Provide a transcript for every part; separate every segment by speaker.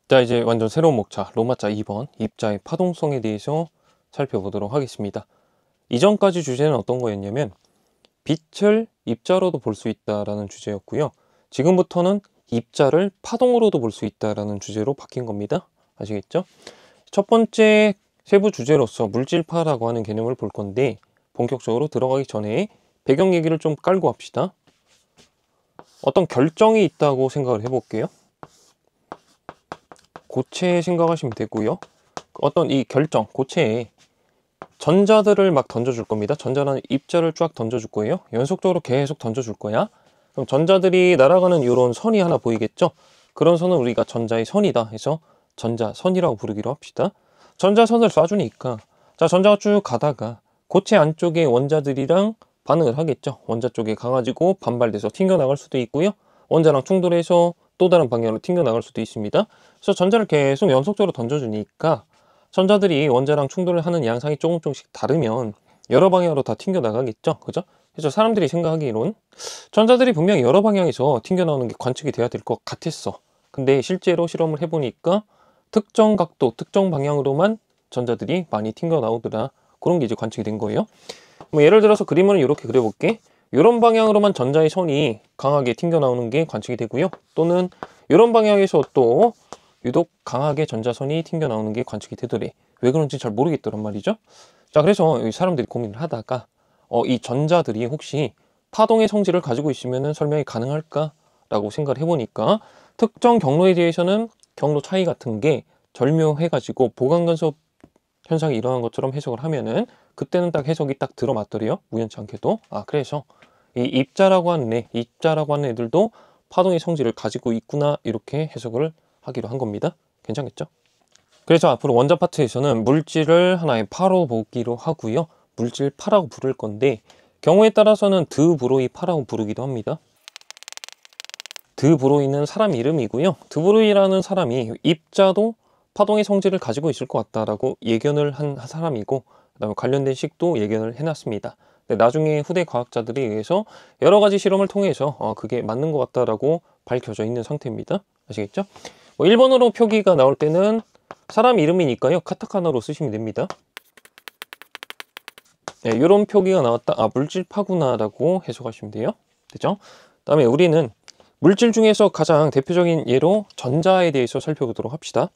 Speaker 1: 자, 이제 완전 새로운 목차 로마자 2번 입자의 파동성에 대해서 살펴보도록 하겠습니다. 이전까지 주제는 어떤 거였냐면 빛을 입자로도 볼 수 있다라는 주제였고요. 지금부터는 입자를 파동으로도 볼 수 있다라는 주제로 바뀐 겁니다. 아시겠죠? 첫 번째 세부 주제로서 물질파라고 하는 개념을 볼 건데, 본격적으로 들어가기 전에 배경 얘기를 좀 깔고 합시다. 어떤 결정이 있다고 생각을 해볼게요. 고체 생각하시면 되고요. 어떤 이 결정, 고체에 전자들을 막 던져줄 겁니다. 전자라는 입자를 쫙 던져줄 거예요. 연속적으로 계속 던져줄 거야. 그럼 전자들이 날아가는 이런 선이 하나 보이겠죠? 그런 선은 우리가 전자의 선이다 해서 전자선이라고 부르기로 합시다. 전자선을 쏴주니까, 자, 전자가 쭉 가다가 고체 안쪽에 원자들이랑 반응을 하겠죠. 원자 쪽에 강아지고 반발돼서 튕겨나갈 수도 있고요. 원자랑 충돌해서 또 다른 방향으로 튕겨나갈 수도 있습니다. 그래서 전자를 계속 연속적으로 던져주니까 전자들이 원자랑 충돌을 하는 양상이 조금씩 다르면 여러 방향으로 다 튕겨나가겠죠. 그죠? 그래서 사람들이 생각하기로는 전자들이 분명히 여러 방향에서 튕겨나오는 게 관측이 돼야 될 것 같았어. 근데 실제로 실험을 해보니까 특정 각도, 특정 방향으로만 전자들이 많이 튕겨나오더라. 그런 게 이제 관측이 된 거예요. 뭐 예를 들어서 그림을 이렇게 그려볼게. 이런 방향으로만 전자의 선이 강하게 튕겨나오는 게 관측이 되고요. 또는 이런 방향에서 또 유독 강하게 전자선이 튕겨나오는 게 관측이 되더래. 왜 그런지 잘 모르겠더란 말이죠. 자, 그래서 사람들이 고민을 하다가 이 전자들이 혹시 파동의 성질을 가지고 있으면 설명이 가능할까라고 생각을 해보니까 특정 경로에 대해서는 경로 차이 같은 게 절묘해가지고 보강간섭 현상이 일어난 것처럼 해석을 하면은 그때는 딱 해석이 딱 들어맞더래요. 우연치 않게도. 그래서 이 입자라고 하는 애들도 파동의 성질을 가지고 있구나, 이렇게 해석을 하기로 한 겁니다. 괜찮겠죠? 그래서 앞으로 원자 파트에서는 물질을 하나의 파로 보기로 하고요. 물질파라고 부를 건데, 경우에 따라서는 드브로이 파라고 부르기도 합니다. 드브로이는 사람 이름이고요. 드브로이라는 사람이 입자도 파동의 성질을 가지고 있을 것 같다라고 예견을 한 사람이고, 그다음에 관련된 식도 예견을 해놨습니다. 나중에 후대 과학자들에 의해서 여러 가지 실험을 통해서 그게 맞는 것 같다라고 밝혀져 있는 상태입니다. 아시겠죠? 뭐 일본어로 표기가 나올 때는 사람 이름이니까요, 카타카나로 쓰시면 됩니다. 네, 이런 표기가 나왔다, 물질파구나 라고 해석하시면 돼요. 됐죠? 그다음에 우리는 물질 중에서 가장 대표적인 예로 전자에 대해서 살펴보도록 합시다.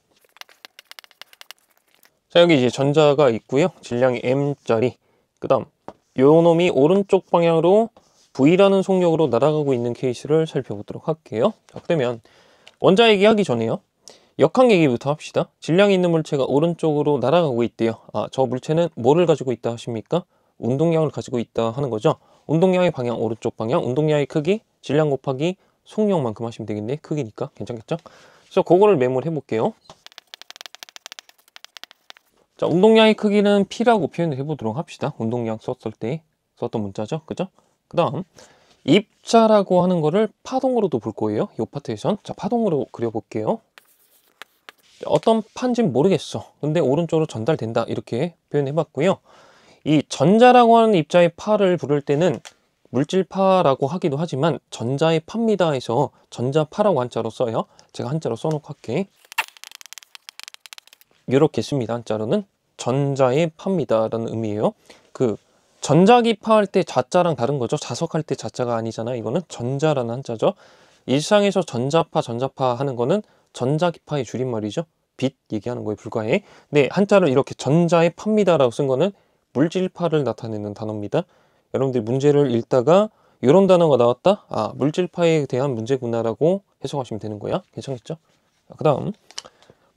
Speaker 1: 자, 여기 이제 전자가 있고요. 질량이 m짜리. 그 다음 요 놈이 오른쪽 방향으로 V라는 속력으로 날아가고 있는 케이스를 살펴보도록 할게요. 자, 그러면 원자 얘기하기 전에요, 역학 얘기부터 합시다. 질량이 있는 물체가 오른쪽으로 날아가고 있대요. 저 물체는 뭐를 가지고 있다 하십니까? 운동량을 가지고 있다 하는 거죠. 운동량의 방향, 오른쪽 방향, 운동량의 크기, 질량 곱하기 속력만큼 하시면 되겠네. 크기니까. 괜찮겠죠? 그래서 그거를 메모를 해볼게요. 자, 운동량의 크기는 P라고 표현을 해보도록 합시다. 운동량 썼을 때 썼던 문자죠. 그죠? 그 다음 입자라고 하는 거를 파동으로도 볼 거예요. 이 파트에선. 자, 파동으로 그려볼게요. 어떤 파인지는 모르겠어. 근데 오른쪽으로 전달된다, 이렇게 표현해봤고요. 이 전자라고 하는 입자의 파를 부를 때는 물질파라고 하기도 하지만 전자의 파입니다 해서 전자파라고 한자로 써요. 제가 한자로 써놓고 할게. 이렇게 씁니다. 한자로는 전자의 파입니다 라는 의미예요. 그 전자기파 할 때 자자랑 다른 거죠. 자석할 때 자자가 아니잖아. 이거는 전자라는 한자죠. 일상에서 전자파 하는 거는 전자기파의 줄임말이죠. 빛 얘기하는 거에 불과해. 네, 한자를 이렇게 전자의 파입니다 라고 쓴 거는 물질파를 나타내는 단어입니다. 여러분들이 문제를 읽다가 이런 단어가 나왔다? 물질파에 대한 문제구나 라고 해석하시면 되는 거야. 괜찮겠죠? 그 다음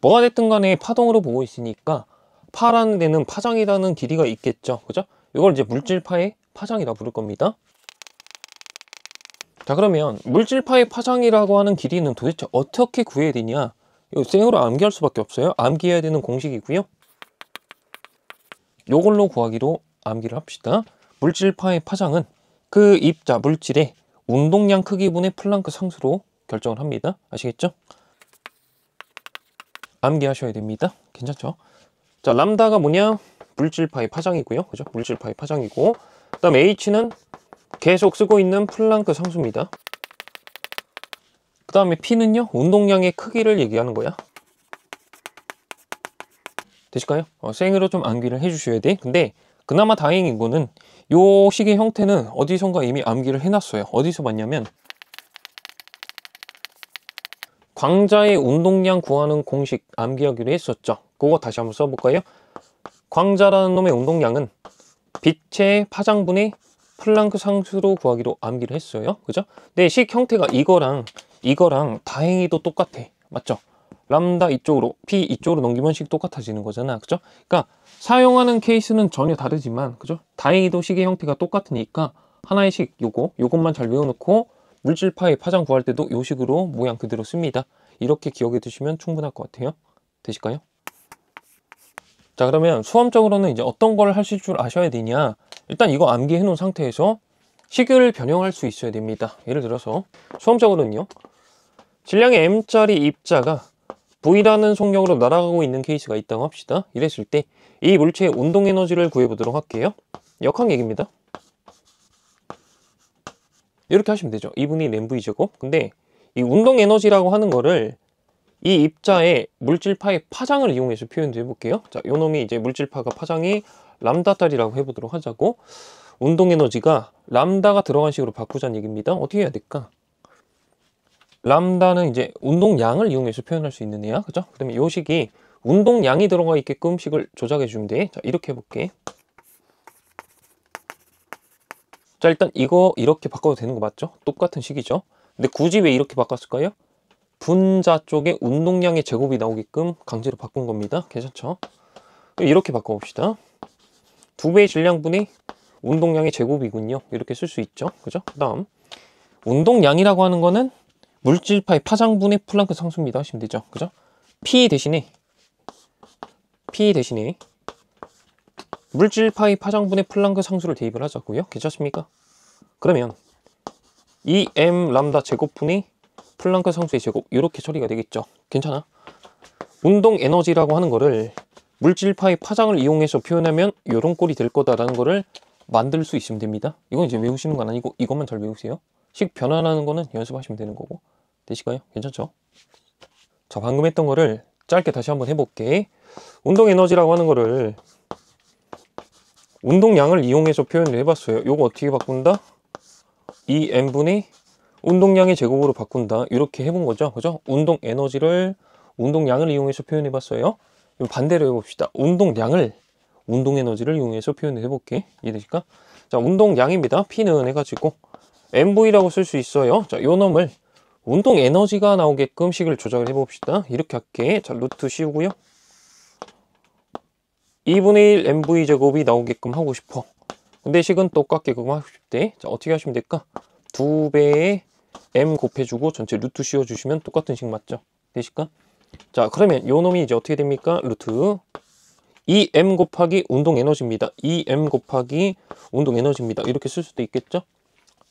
Speaker 1: 뭐가 됐든 간에 파동으로 보고 있으니까 파라는 데는 파장이라는 길이가 있겠죠. 그죠? 이걸 이제 물질파의 파장이라 부를 겁니다. 자, 그러면 물질파의 파장이라고 하는 길이는 도대체 어떻게 구해야 되냐? 이거 생으로 암기할 수밖에 없어요. 암기해야 되는 공식이고요. 요걸로 구하기로 암기를 합시다. 물질파의 파장은 그 입자 물질의 운동량 크기분의 플랑크 상수로 결정을 합니다. 아시겠죠? 암기하셔야 됩니다. 괜찮죠? 자, 람다가 뭐냐? 물질파의 파장이고요. 그죠? 물질파의 파장이고, 그 다음 H는 계속 쓰고 있는 플랑크 상수입니다. 그 다음에 P는요, 운동량의 크기를 얘기하는 거야. 되실까요? 생으로 좀 암기를 해주셔야 돼. 근데 그나마 다행인 거는 요 식의 형태는 어디선가 이미 암기를 해놨어요. 어디서 봤냐면 광자의 운동량 구하는 공식 암기하기로 했었죠. 그거 다시 한번 써볼까요? 광자라는 놈의 운동량은 빛의 파장분의 플랑크 상수로 구하기로 암기를 했어요. 그죠? 근데 식 형태가 이거랑 다행히도 똑같아. 맞죠? 람다 이쪽으로, P 이쪽으로 넘기면 식 똑같아지는 거잖아. 그죠? 그러니까 사용하는 케이스는 전혀 다르지만, 그죠? 다행히도 식의 형태가 똑같으니까 하나의 식 요것만 잘 외워놓고 물질파의 파장 구할 때도 요 식으로 모양 그대로 씁니다. 이렇게 기억해 두시면 충분할 것 같아요. 되실까요? 자, 그러면 수험적으로는 이제 어떤 걸 하실 줄 아셔야 되냐? 일단 이거 암기해 놓은 상태에서 식을 변형할 수 있어야 됩니다. 예를 들어서 수험적으로는요, 질량의 m짜리 입자가 V라는 속력으로 날아가고 있는 케이스가 있다고 합시다. 이랬을 때 이 물체의 운동 에너지를 구해 보도록 할게요. 역학 얘기입니다. 이렇게 하시면 되죠. 2분의 1 mv제곱. 근데 이 운동 에너지라고 하는 거를 이 입자의 물질파의 파장을 이용해서 표현해 볼게요. 자, 요 놈이 이제 물질파가 파장이 람다짜리라고 해보도록 하자고. 운동 에너지가 람다가 들어간 식으로 바꾸자는 얘기입니다. 어떻게 해야 될까? 람다는 이제 운동량을 이용해서 표현할 수 있는 애야. 그죠? 그러면 요 식이 운동량이 들어가 있게끔 식을 조작해 주면 돼. 자, 이렇게 해볼게. 자, 일단 이거 이렇게 바꿔도 되는 거 맞죠? 똑같은 식이죠. 근데 굳이 왜 이렇게 바꿨을까요? 분자 쪽에 운동량의 제곱이 나오게끔 강제로 바꾼 겁니다. 괜찮죠? 이렇게 바꿔봅시다. 2배의 질량분의 운동량의 제곱이군요. 이렇게 쓸 수 있죠. 그죠? 그 다음 운동량이라고 하는 거는 물질파의 파장분의 플랑크 상수입니다 하시면 되죠. 그죠? P 대신에 물질파의 파장분의 플랑크 상수를 대입을 하자고요. 괜찮습니까? 그러면 2m 람다 제곱분의 플랑크 상수의 제곱, 이렇게 처리가 되겠죠. 괜찮아? 운동 에너지라고 하는 거를 물질파의 파장을 이용해서 표현하면 이런 꼴이 될 거다라는 거를 만들 수 있으면 됩니다. 이건 이제 외우시는 건 아니고 이것만 잘 외우세요. 식 변환하는 거는 연습하시면 되는 거고. 되실까요? 괜찮죠? 자, 방금 했던 거를 짧게 다시 한번 해볼게. 운동 에너지라고 하는 거를 운동량을 이용해서 표현을 해봤어요. 요거 어떻게 바꾼다? 2m분의 운동량의 제곱으로 바꾼다. 이렇게 해본 거죠. 그죠? 운동 에너지를 운동량을 이용해서 표현해봤어요. 반대로 해봅시다. 운동량을 운동 에너지를 이용해서 표현을 해볼게. 이해되실까? 자, 운동량입니다. P는 해가지고 mv라고 쓸 수 있어요. 자, 요 놈을 운동 에너지가 나오게끔 식을 조작을 해봅시다. 이렇게 할게. 자, 루트 씌우고요. 2분의 1 mv 제곱이 나오게끔 하고 싶어. 근데 식은 똑같게 그거 하고 싶대. 자, 어떻게 하시면 될까? 2배의 m 곱해주고 전체 루트 씌워주시면 똑같은 식 맞죠? 되실까? 자, 그러면 요 놈이 이제 어떻게 됩니까? 루트 2m 곱하기 운동 에너지입니다. 2m 곱하기 운동 에너지입니다. 이렇게 쓸 수도 있겠죠?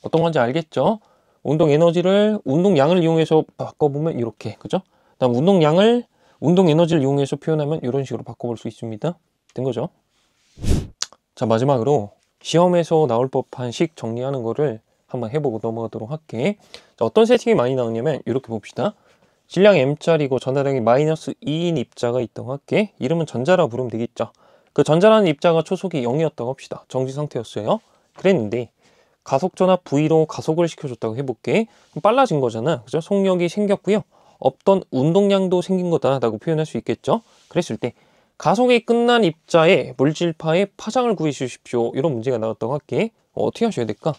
Speaker 1: 어떤 건지 알겠죠? 운동 에너지를 운동량을 이용해서 바꿔보면 이렇게, 그죠? 다음 운동량을 운동 에너지를 이용해서 표현하면 이런 식으로 바꿔볼 수 있습니다. 된 거죠? 자, 마지막으로 시험에서 나올 법한 식 정리하는 거를 한번 해보고 넘어가도록 할게. 자, 어떤 세팅이 많이 나오냐면 이렇게 봅시다. 질량 m짜리고 전하량이 마이너스 2인 입자가 있다고 할게. 이름은 전자라 부르면 되겠죠. 그 전자라는 입자가 초속이 0이었다고 합시다. 정지 상태였어요. 그랬는데 가속전압 V로 가속을 시켜줬다고 해볼게. 그럼 빨라진 거잖아. 그죠? 속력이 생겼고요. 없던 운동량도 생긴 거다라고 표현할 수 있겠죠. 그랬을 때 가속이 끝난 입자의 물질파의 파장을 구해 주십시오. 이런 문제가 나왔다고 할게. 어떻게 하셔야 될까?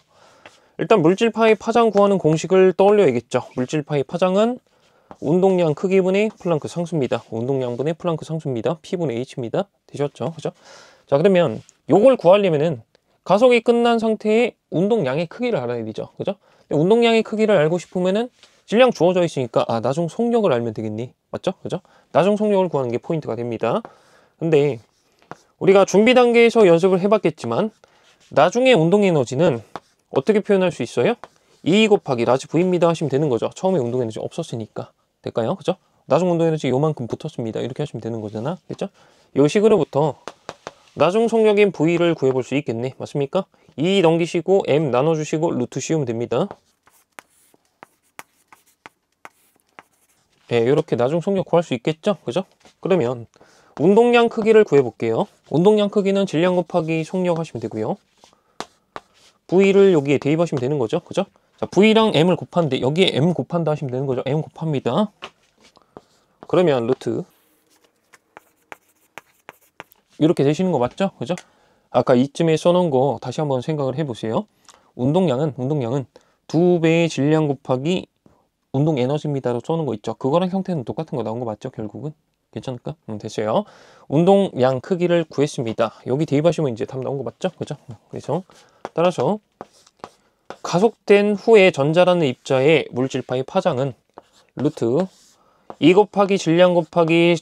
Speaker 1: 일단 물질파의 파장 구하는 공식을 떠올려야겠죠. 물질파의 파장은 운동량 크기분의 플랑크 상수입니다. 운동량분의 플랑크 상수입니다. P분의 H입니다. 되셨죠? 그죠? 자, 그러면 요걸 구하려면은 가속이 끝난 상태의 운동량의 크기를 알아야 되죠. 그죠? 운동량의 크기를 알고 싶으면은 질량 주어져 있으니까 나중 속력을 알면 되겠니? 맞죠? 그죠? 나중 속력을 구하는 게 포인트가 됩니다. 근데 우리가 준비 단계에서 연습을 해봤겠지만 나중에 운동 에너지는 어떻게 표현할 수 있어요? 2 곱하기 라지 V입니다 하시면 되는 거죠. 처음에 운동 에너지 없었으니까. 될까요? 그죠? 나중 운동 에너지 요만큼 붙었습니다. 이렇게 하시면 되는 거잖아. 그죠? 요 식으로부터 나중 속력인 V를 구해볼 수 있겠네. 맞습니까? 2 넘기시고 M 나눠주시고 루트 씌우면 됩니다. 네, 이렇게 나중 속력 구할 수 있겠죠? 그죠? 그러면 운동량 크기를 구해볼게요. 운동량 크기는 질량 곱하기 속력 하시면 되고요. V를 여기에 대입하시면 되는 거죠. 그죠? 자, V랑 M을 곱하는데 여기에 M 곱한다 하시면 되는 거죠. M 곱합니다. 그러면 루트 이렇게 되시는 거 맞죠? 그죠? 아까 이쯤에 써놓은 거 다시 한번 생각을 해보세요. 운동량은 2배의 질량 곱하기 운동 에너지입니다로 써놓은 거 있죠. 그거랑 형태는 똑같은 거 나온 거 맞죠? 결국은 괜찮을까? 됐어요. 운동량 크기를 구했습니다. 여기 대입하시면 이제 답 나온 거 맞죠? 그죠? 그래서 따라서 가속된 후에 전자라는 입자의 물질파의 파장은 루트 2 곱하기 질량 곱하기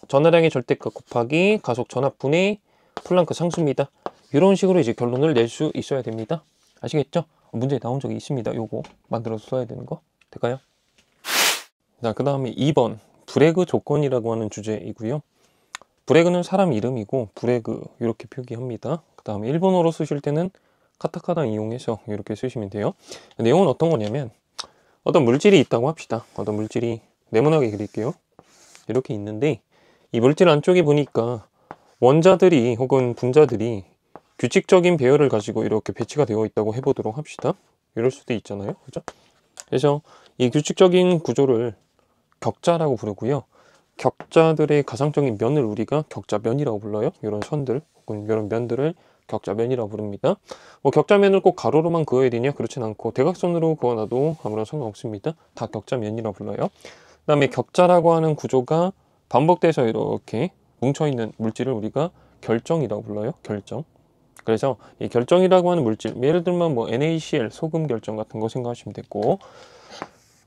Speaker 1: 전하량의 절대값 곱하기 가속 전압분의 플랑크 상수입니다. 이런 식으로 이제 결론을 낼 수 있어야 됩니다. 아시겠죠? 문제에 나온 적이 있습니다. 요거 만들어서 써야 되는 거. 될까요? 자, 그 다음에 2번 브레그 조건이라고 하는 주제이고요. 브레그는 사람 이름이고 브레그 이렇게 표기합니다. 그 다음에 일본어로 쓰실 때는 카타카나 이용해서 이렇게 쓰시면 돼요. 내용은 어떤 거냐면 어떤 물질이 있다고 합시다. 어떤 물질이 네모나게 그릴게요. 이렇게 있는데 이 물질 안쪽에 보니까 원자들이 혹은 분자들이 규칙적인 배열을 가지고 이렇게 배치가 되어 있다고 해보도록 합시다. 이럴 수도 있잖아요. 그죠? 그래서 이 규칙적인 구조를 격자라고 부르고요. 격자들의 가상적인 면을 우리가 격자면이라고 불러요. 이런 선들 혹은 이런 면들을 격자면이라고 부릅니다. 뭐 격자면을 꼭 가로로만 그어야 되냐? 그렇진 않고 대각선으로 그어놔도 아무런 상관없습니다. 다 격자면이라고 불러요. 그 다음에 격자라고 하는 구조가 반복돼서 이렇게 뭉쳐있는 물질을 우리가 결정이라고 불러요. 결정. 그래서 이 결정이라고 하는 물질, 예를 들면 뭐 NaCl, 소금 결정 같은 거 생각하시면 되고,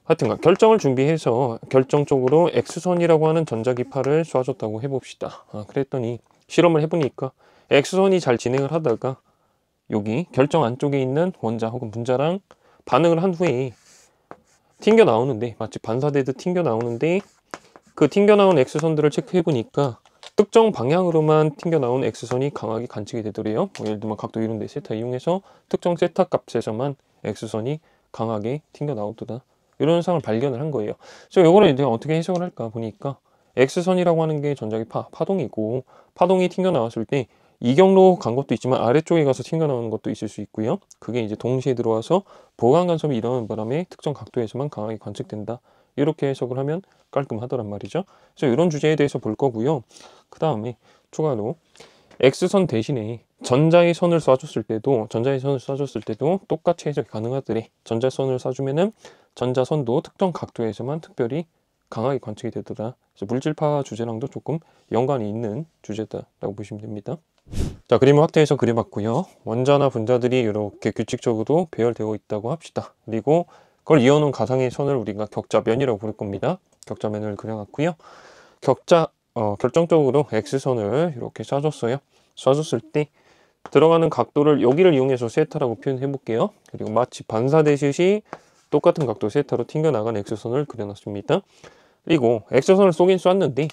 Speaker 1: 하여튼간 결정을 준비해서 결정 쪽으로 X선이라고 하는 전자기파를 쏴줬다고 해봅시다. 그랬더니 실험을 해보니까 X선이 잘 진행을 하다가 여기 결정 안쪽에 있는 원자 혹은 분자랑 반응을 한 후에 튕겨 나오는데, 마치 반사되듯 튕겨 나오는데, 그 튕겨 나온 X선들을 체크해 보니까 특정 방향으로만 튕겨 나온 X선이 강하게 관측이 되더래요. 뭐 예를 들면 각도 이런데 세타 이용해서 특정 세타 값에서만 X선이 강하게 튕겨 나오더라. 이런 현상을 발견을 한 거예요. 그래서 이거를 이제 어떻게 해석을 할까 보니까 X선이라고 하는 게 전자기파 파동이고, 파동이 튕겨 나왔을 때 이 경로 간 것도 있지만 아래쪽에 가서 튕겨 나오는 것도 있을 수 있고요. 그게 이제 동시에 들어와서 보강 간섭이 일어나는 바람에 특정 각도에서만 강하게 관측된다. 이렇게 해석을 하면 깔끔하더란 말이죠. 그래서 이런 주제에 대해서 볼 거고요. 그 다음에 추가로 X선 대신에 전자의 선을 쏴줬을 때도 똑같이 해석이 가능하더래. 전자선을 쏴주면은 전자선도 특정 각도에서만 특별히 강하게 관측이 되더라. 그래서 물질파 주제랑도 조금 연관이 있는 주제다라고 보시면 됩니다. 자, 그림을 확대해서 그려봤고요. 원자나 분자들이 이렇게 규칙적으로 배열되어 있다고 합시다. 그리고 그걸 이어놓은 가상의 선을 우리가 격자면이라고 부를 겁니다. 격자면을 그려놨고요. 결정적으로 X선을 이렇게 쏴줬어요. 쏴줬을 때 들어가는 각도를 여기를 이용해서 세타라고 표현해 볼게요. 그리고 마치 반사되듯이 똑같은 각도 세타로 튕겨나간 X선을 그려놨습니다. 그리고 X선을 쏘긴 쐈는데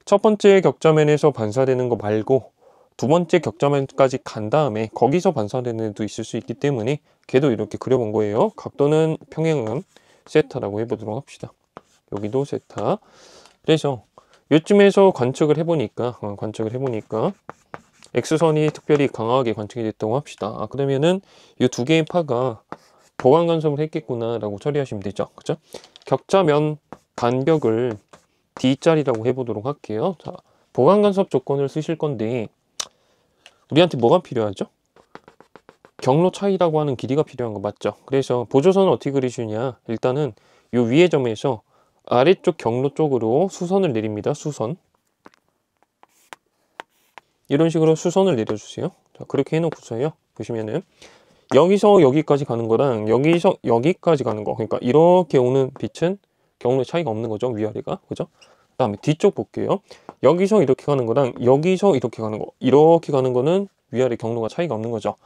Speaker 1: 첫 번째 격자면에서 반사되는 거 말고 두 번째 격자면까지 간 다음에 거기서 반사되는 애도 있을 수 있기 때문에 걔도 이렇게 그려본 거예요. 각도는 평행은 세타라고 해보도록 합시다. 여기도 세타. 그래서 이쯤에서 관측을 해보니까 X선이 특별히 강하게 관측이 됐다고 합시다. 그러면은 이 두 개의 파가 보강 간섭을 했겠구나 라고 처리하시면 되죠. 그죠? 격자면 간격을 D자리라고 해보도록 할게요. 자, 보강 간섭 조건을 쓰실 건데 우리한테 뭐가 필요하죠? 경로 차이라고 하는 길이가 필요한 거 맞죠? 그래서 보조선을 어떻게 그리시냐? 일단은 이 위의 점에서 아래쪽 경로 쪽으로 수선을 내립니다. 수선. 이런 식으로 수선을 내려주세요. 자, 그렇게 해놓고서요. 보시면은 여기서 여기까지 가는 거랑 여기서 여기까지 가는 거, 그러니까 이렇게 오는 빛은 경로 차이가 없는 거죠. 위아래가. 그죠? 그 다음에 뒤쪽 볼게요. 여기서 이렇게 가는 거랑 여기서 이렇게 가는 거, 이렇게 가는 거는 위아래 경로가 차이가 없는 거죠.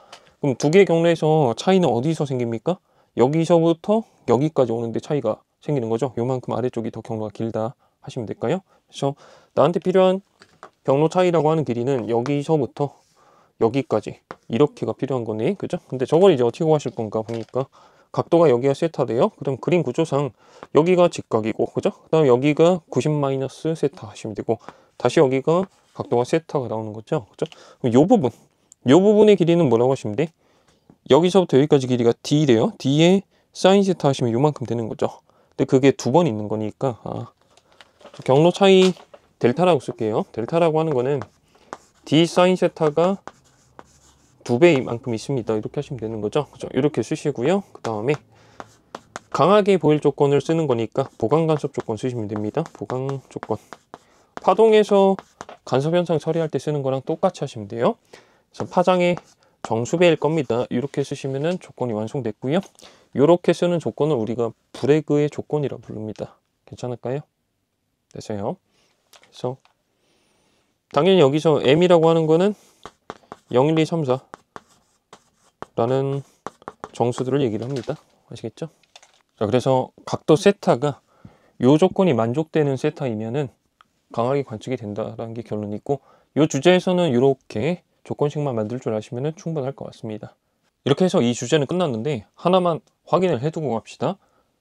Speaker 1: 그럼 두 개의 경로에서 차이는 어디서 생깁니까? 여기서부터 여기까지 오는데 차이가 생기는 거죠. 요만큼 아래쪽이 더 경로가 길다 하시면 될까요? 그래서 나한테 필요한 경로 차이라고 하는 길이는 여기서부터 여기까지 이렇게가 필요한 거네. 그죠? 근데 저걸 이제 어떻게 구하실 건가 보니까 각도가 여기가 세타돼요. 그럼 그림 구조상 여기가 직각이고, 그죠? 그 다음에 여기가 90 마이너스 세타 하시면 되고, 다시 여기가 각도가 세타가 나오는 거죠. 그죠? 그럼 요 부분의 길이는 뭐라고 하시면 돼? 여기서부터 여기까지 길이가 D래요. D에 사인 세타 하시면 요만큼 되는 거죠. 근데 그게 두 번 있는 거니까 경로 차이 델타라고 쓸게요. 델타라고 하는 거는 D 사인 세타가 2배만큼 있습니다. 이렇게 하시면 되는 거죠. 그죠? 이렇게 쓰시고요. 그 다음에 강하게 보일 조건을 쓰는 거니까 보강 간섭 조건 쓰시면 됩니다. 보강 조건. 파동에서 간섭 현상 처리할 때 쓰는 거랑 똑같이 하시면 돼요. 그래서 파장의 정수배일 겁니다. 이렇게 쓰시면은 조건이 완성됐고요. 이렇게 쓰는 조건을 우리가 브래그의 조건이라고 부릅니다. 괜찮을까요? 됐어요. 그래서 당연히 여기서 M이라고 하는 거는 0, 1, 2, 3, 4 라는 정수들을 얘기를 합니다. 아시겠죠? 자, 그래서 각도 세타가 요 조건이 만족되는 세타이면은 강하게 관측이 된다라는 게 결론이 있고, 요 주제에서는 이렇게 조건식만 만들 줄 아시면 충분할 것 같습니다. 이렇게 해서 이 주제는 끝났는데 하나만 확인을 해두고 갑시다.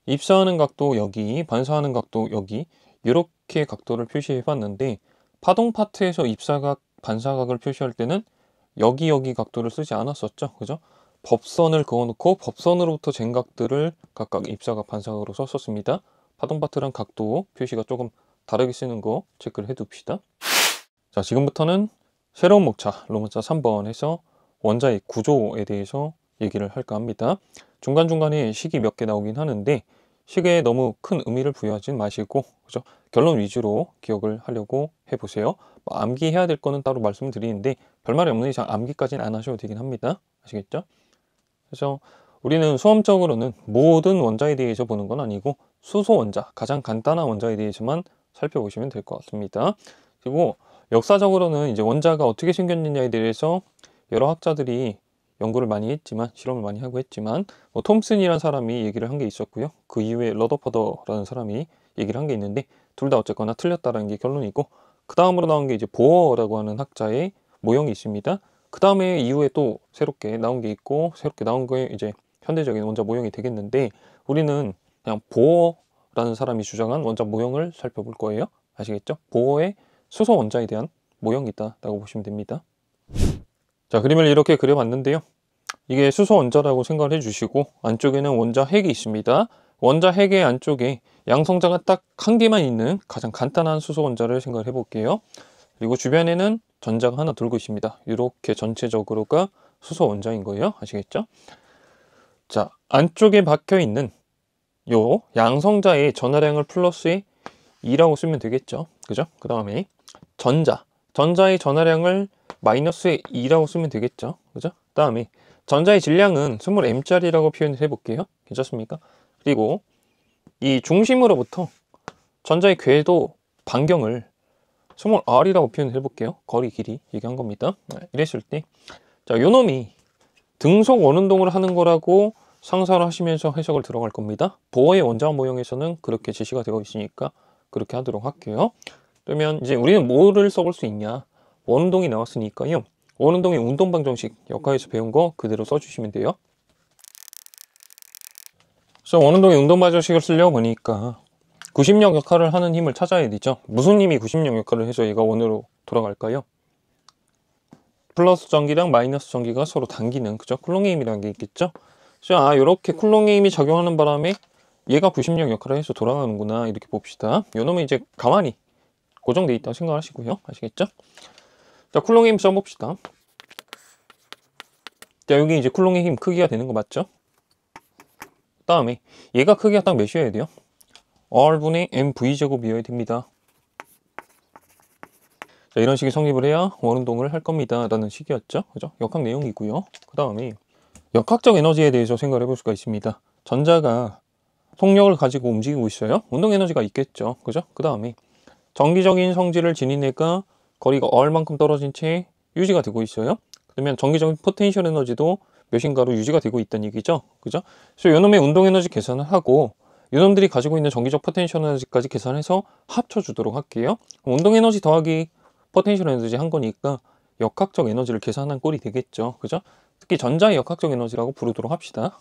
Speaker 1: 입사하는 각도 여기, 반사하는 각도 여기, 이렇게 각도를 표시해 봤는데 파동 파트에서 입사각, 반사각을 표시할 때는 여기 각도를 쓰지 않았었죠. 그죠? 법선을 그어놓고 법선으로부터 잰 각들을 각각 입사각, 반사각으로 썼었습니다. 파동 파트랑 각도 표시가 조금 다르게 쓰는 거 체크를 해둡시다. 자, 지금부터는 새로운 목차, 로마자 3번 해서 원자의 구조에 대해서 얘기를 할까 합니다. 중간중간에 식이 몇 개 나오긴 하는데 식에 너무 큰 의미를 부여하진 마시고, 그죠? 결론 위주로 기억을 하려고 해보세요. 뭐 암기해야 될 거는 따로 말씀을 드리는데 별말이 없는 이상 암기까지는 안 하셔도 되긴 합니다. 아시겠죠? 그래서 우리는 수험적으로는 모든 원자에 대해서 보는 건 아니고 수소 원자, 가장 간단한 원자에 대해서만 살펴보시면 될 것 같습니다. 그리고 역사적으로는 이제 원자가 어떻게 생겼느냐에 대해서 여러 학자들이 연구를 많이 했지만, 실험을 많이 하고 했지만, 뭐 톰슨이라는 사람이 얘기를 한 게 있었고요. 그 이후에 러더퍼더라는 사람이 얘기를 한 게 있는데 둘 다 어쨌거나 틀렸다라는 게 결론이고, 그 다음으로 나온 게 이제 보어라고 하는 학자의 모형이 있습니다. 그 다음에 이후에 또 새롭게 나온 게 있고, 새롭게 나온 거에 이제 현대적인 원자 모형이 되겠는데, 우리는 그냥 보어라는 사람이 주장한 원자 모형을 살펴볼 거예요. 아시겠죠? 보어의 수소 원자에 대한 모형이 있다라고 보시면 됩니다. 자, 그림을 이렇게 그려봤는데요. 이게 수소 원자라고 생각을 해주시고 안쪽에는 원자 핵이 있습니다. 원자 핵의 안쪽에 양성자가 딱 한 개만 있는 가장 간단한 수소 원자를 생각을 해볼게요. 그리고 주변에는 전자가 하나 돌고 있습니다. 이렇게 전체적으로가 수소 원자인 거예요. 아시겠죠? 자, 안쪽에 박혀 있는 요 양성자의 전하량을 플러스에 2라고 쓰면 되겠죠. 그죠? 그 다음에 전자의 전하량을 마이너스에 2라고 쓰면 되겠죠. 그죠? 그 다음에 전자의 질량은 20m짜리라고 표현을 해볼게요. 괜찮습니까? 그리고 이 중심으로부터 전자의 궤도 반경을 r이라고 표현을 해볼게요. 거리 길이 얘기한 겁니다. 이랬을 때, 자, 요 놈이 등속 원운동을 하는 거라고 상상을 하시면서 해석을 들어갈 겁니다. 보어의 원자 모형에서는 그렇게 제시가 되어 있으니까 그렇게 하도록 할게요. 그러면 이제 우리는 뭐를 써볼 수 있냐? 원운동이 나왔으니까요. 원운동의 운동방정식 역학에서 배운 거 그대로 써주시면 돼요. 그래서 원운동의 운동방정식을 쓰려고 보니까 구심력 역할을 하는 힘을 찾아야 되죠. 무슨 힘이 구심력 역할을 해서 얘가 원으로 돌아갈까요? 플러스 전기랑 마이너스 전기가 서로 당기는, 그죠? 쿨롱의 힘이라는 게 있겠죠? 그래서 이렇게 쿨롱의 힘이 작용하는 바람에 얘가 구심력 역할을 해서 돌아가는구나, 이렇게 봅시다. 요놈은 이제 가만히 고정되어 있다고 생각하시고요. 아시겠죠? 자, 쿨롱의 힘 써봅시다. 자, 여기 이제 쿨롱의 힘 크기가 되는 거 맞죠? 그 다음에 얘가 크기가 딱 몇이어야 돼요? R분의 mv제곱이어야 됩니다. 자, 이런 식의 성립을 해야 원운동을 할 겁니다 라는 식이었죠. 그죠? 역학 내용이고요. 그 다음에 역학적 에너지에 대해서 생각을 해볼 수가 있습니다. 전자가 속력을 가지고 움직이고 있어요. 운동 에너지가 있겠죠. 그죠? 그 다음에 정기적인 성질을 지닌 애가 거리가 R만큼 떨어진 채 유지가 되고 있어요. 그러면 정기적인 포텐셜 에너지도 몇인가로 유지가 되고 있다는 얘기죠. 그죠? 그래서 요놈의 운동 에너지 계산을 하고 요놈들이 가지고 있는 정기적 포텐셜 에너지까지 계산해서 합쳐주도록 할게요. 운동 에너지 더하기 포텐셜 에너지 한 거니까 역학적 에너지를 계산한 꼴이 되겠죠. 그죠? 특히 전자의 역학적 에너지라고 부르도록 합시다.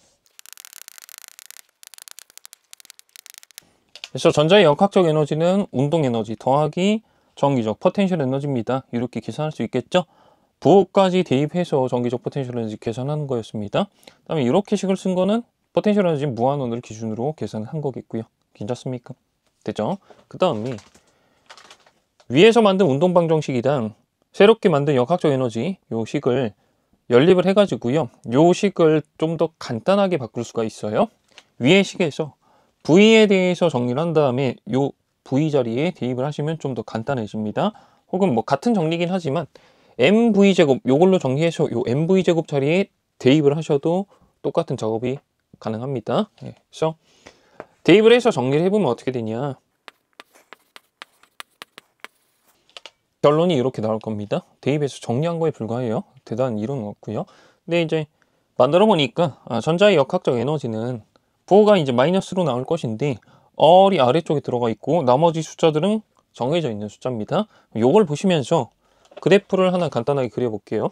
Speaker 1: 그래서 전자의 역학적 에너지는 운동 에너지 더하기 정기적 포텐셜 에너지입니다. 이렇게 계산할 수 있겠죠? 부호까지 대입해서 정기적 포텐셜 에너지 계산하는 거였습니다. 그다음에 이렇게 식을 쓴 거는 포텐셜 에너지 무한원을 기준으로 계산을 한 거겠고요. 괜찮습니까? 됐죠? 그 다음에 위에서 만든 운동방정식이랑 새롭게 만든 역학적 에너지 요 식을 연립을 해가지고요. 요 식을 좀 더 간단하게 바꿀 수가 있어요. 위의 식에서 V에 대해서 정리를 한 다음에 요 V 자리에 대입을 하시면 좀 더 간단해집니다. 혹은 뭐 같은 정리긴 하지만 MV제곱 요걸로 정리해서 요 MV제곱 자리에 대입을 하셔도 똑같은 작업이 가능합니다. 그래서 대입을 해서 정리를 해보면 어떻게 되냐. 결론이 이렇게 나올 겁니다. 대입해서 정리한 거에 불과해요. 대단한 이론은 없고요. 근데 이제 만들어 보니까 전자의 역학적 에너지는 부호가 이제 마이너스로 나올 것인데 얼이 아래쪽에 들어가 있고 나머지 숫자들은 정해져 있는 숫자입니다. 요걸 보시면서 그래프를 하나 간단하게 그려볼게요.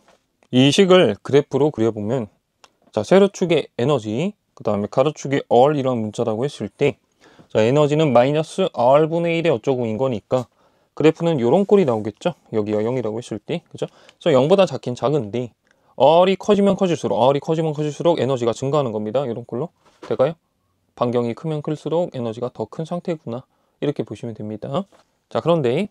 Speaker 1: 이 식을 그래프로 그려보면 자, 세로축의 에너지, 그 다음에 가로축의 얼이라는 문자라고 했을 때 자, 에너지는 마이너스 R분의 1의 어쩌고인 거니까 그래프는 요런 꼴이 나오겠죠? 여기가 0이라고 했을 때, 그죠? 그래서 0보다 작긴 작은데 R이 커지면 커질수록 에너지가 증가하는 겁니다. 이런 꼴로 될까요? 반경이 크면 클수록 에너지가 더 큰 상태구나. 이렇게 보시면 됩니다. 자, 그런데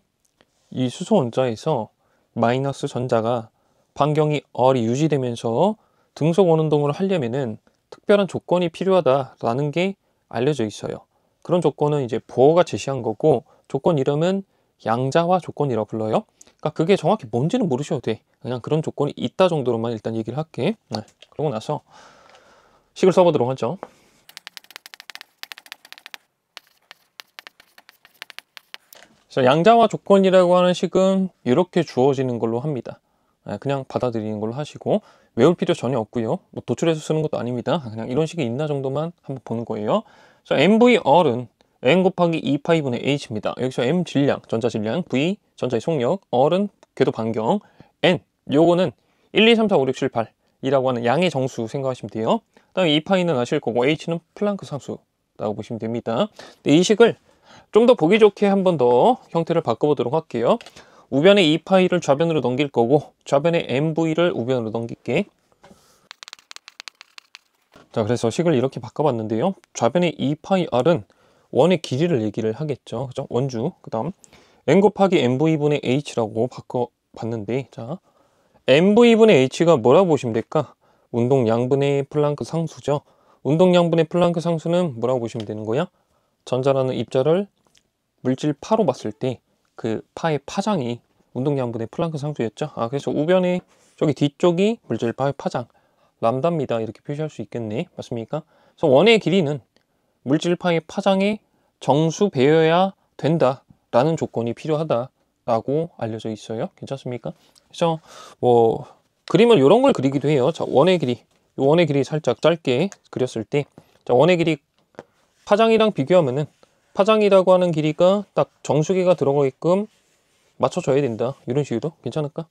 Speaker 1: 이 수소 원자에서 마이너스 전자가 반경이 R이 유지되면서 등속 원운동을 하려면은 특별한 조건이 필요하다라는 게 알려져 있어요. 그런 조건은 이제 보어가 제시한 거고 조건 이름은 양자화 조건이라고 불러요. 그러니까 그게 정확히 뭔지는 모르셔도 돼. 그냥 그런 조건이 있다 정도로만 일단 얘기를 할게. 그러고 나서 식을 써보도록 하죠. 그래서 양자화 조건이라고 하는 식은 이렇게 주어지는 걸로 합니다. 그냥 받아들이는 걸로 하시고 외울 필요 전혀 없고요. 뭐 도출해서 쓰는 것도 아닙니다. 그냥 이런 식이 있나 정도만 한번 보는 거예요. 그래서 MVR은 N 곱하기 2파이분의 H입니다. 여기서 M 질량, 전자 질량, V 전자의 속력, R은 궤도 반경, N 요거는 1, 2, 3, 4, 5, 6, 7, 8이라고 하는 양의 정수 생각하시면 돼요. 그다음에 2파이는 아실 거고 H는 플랑크 상수라고 보시면 됩니다. 근데 이 식을 좀 더 보기 좋게 한 번 더 형태를 바꿔보도록 할게요. 우변의 2파이를 좌변으로 넘길 거고 좌변의 MV를 우변으로 넘길게. 자, 그래서 식을 이렇게 바꿔봤는데요. 좌변의 2파이R은 원의 길이를 얘기를 하겠죠. 그죠? 원주. 그 다음 N 곱하기 MV분의 H라고 바꿔봤는데 자, MV분의 H가 뭐라고 보시면 될까? 운동양분의 플랑크 상수죠. 운동양분의 플랑크 상수는 뭐라고 보시면 되는 거야? 전자라는 입자를 물질 파로 봤을 때 그 파의 파장이 운동량분의 플랑크 상수였죠. 그래서 우변의 저기 뒤쪽이 물질 파의 파장 람다입니다. 이렇게 표시할 수 있겠네. 맞습니까? 그래서 원의 길이는 물질 파의 파장의 정수 배여야 된다라는 조건이 필요하다라고 알려져 있어요. 괜찮습니까? 그래서 뭐 그림을 이런 걸 그리기도 해요. 자, 원의 길이 살짝 짧게 그렸을 때 자, 원의 길이 파장이랑 비교하면은 파장이라고 하는 길이가 딱 정수기가 들어가게끔 맞춰줘야 된다. 이런 식으로 괜찮을까?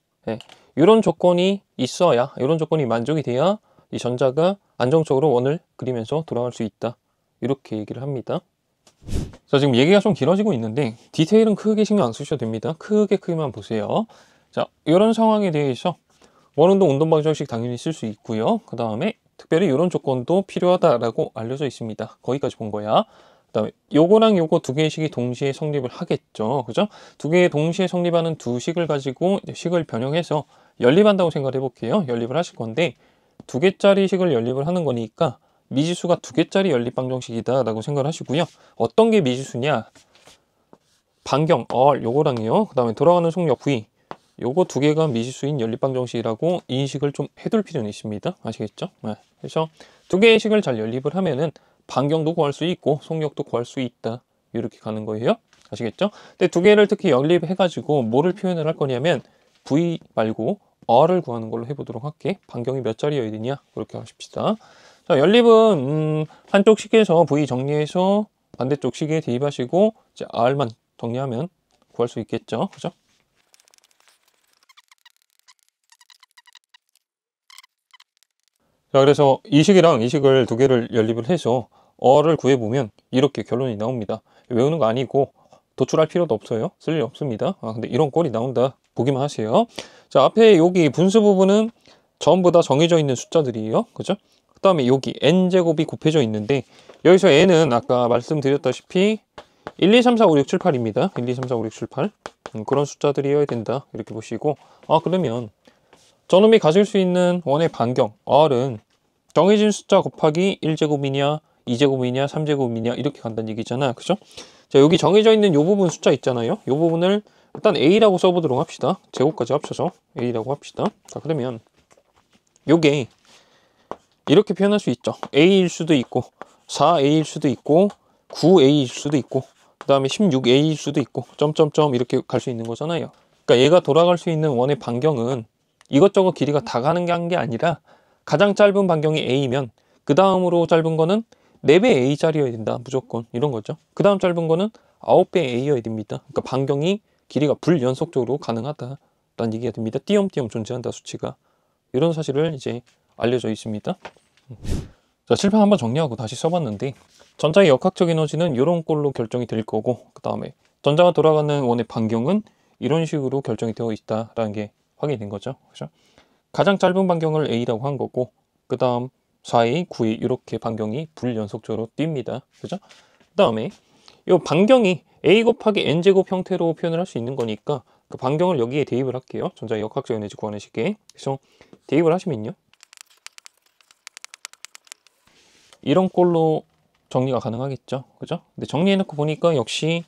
Speaker 1: 이런 조건이 있어야, 이런 조건이 만족이 돼야 이 전자가 안정적으로 원을 그리면서 돌아갈 수 있다. 이렇게 얘기를 합니다. 자, 지금 얘기가 좀 길어지고 있는데 디테일은 크게 신경 안 쓰셔도 됩니다. 크게만 보세요. 자, 이런 상황에 대해서 원운동 운동방정식 당연히 쓸 수 있고요. 그 다음에 특별히 이런 조건도 필요하다라고 알려져 있습니다. 거기까지 본 거야. 그 다음에 요거랑 요거 두 개의 식이 동시에 성립을 하겠죠. 그죠? 두 개의 동시에 성립하는 두 식을 가지고 식을 변형해서 연립한다고 생각을 해볼게요. 연립을 하실 건데 두 개짜리 식을 연립을 하는 거니까 미지수가 두 개짜리 연립 방정식이다 라고 생각을 하시고요. 어떤 게 미지수냐? 반경 R 요거랑요. 그 다음에 돌아가는 속력 V 요거 두 개가 미지수인 연립 방정식이라고 인식을 좀 해둘 필요는 있습니다. 아시겠죠? 그래서 두 개의 식을 잘 연립을 하면은 반경도 구할 수 있고 속력도 구할 수 있다. 이렇게 가는 거예요. 아시겠죠? 근데 두 개를 특히 연립해가지고 뭐를 표현을 할 거냐면 V 말고 R을 구하는 걸로 해보도록 할게. 반경이 몇 자리여야 되냐? 그렇게 하십시다. 자, 연립은 한쪽 식에서 V 정리해서 반대쪽 식에 대입하시고 이제 R만 정리하면 구할 수 있겠죠. 그죠? 자, 그래서 이 식이랑 이 식을 두 개를 연립을 해서 어를 구해보면 이렇게 결론이 나옵니다. 외우는 거 아니고 도출할 필요도 없어요. 쓸 일 없습니다. 근데 이런 꼴이 나온다. 보기만 하세요. 자, 앞에 여기 분수 부분은 전부 다 정해져 있는 숫자들이에요. 그죠? 그 다음에 여기 n제곱이 곱해져 있는데 여기서 n은 아까 말씀드렸다시피 1, 2, 3, 4, 5, 6, 7, 8입니다. 1, 2, 3, 4, 5, 6, 7, 8. 그런 숫자들이어야 된다. 이렇게 보시고 그러면 저놈이 가질 수 있는 원의 반경 R은 정해진 숫자 곱하기 1제곱이냐 2제곱이냐 3제곱이냐 이렇게 간다는 얘기잖아. 그죠? 자, 여기 정해져 있는 이 부분 숫자 있잖아요. 이 부분을 일단 A라고 써보도록 합시다. 제곱까지 합쳐서 A라고 합시다. 자, 그러면 요게 이렇게 표현할 수 있죠. A일 수도 있고 4A일 수도 있고 9A일 수도 있고 그 다음에 16A일 수도 있고 점점점 이렇게 갈 수 있는 거잖아요. 그러니까 얘가 돌아갈 수 있는 원의 반경은 이것저것 길이가 다 가는 게 아니라 가장 짧은 반경이 A면 그 다음으로 짧은 거는 4배 A짜리여야 된다. 무조건 이런 거죠. 그 다음 짧은 거는 9배 A여야 됩니다. 그러니까 반경이 길이가 불연속적으로 가능하다라는 얘기가 됩니다. 띄엄띄엄 존재한다 수치가. 이런 사실을 이제 알려져 있습니다. 자, 칠판 한번 정리하고 다시 써봤는데 전자의 역학적 에너지는 이런 꼴로 결정이 될 거고 그 다음에 전자가 돌아가는 원의 반경은 이런 식으로 결정이 되어 있다라는 게 확인이 된 거죠. 그죠? 가장 짧은 반경을 A라고 한 거고 그 다음 4A, 9A 이렇게 반경이 불연속적으로 뜁니다. 그죠? 그 다음에 이 반경이 A 곱하기 N제곱 형태로 표현을 할 수 있는 거니까 그 반경을 여기에 대입을 할게요. 전자의 역학적 에너지 구하는 식에. 그래서 대입을 하시면요. 이런 꼴로 정리가 가능하겠죠. 그죠? 근데 정리해놓고 보니까 역시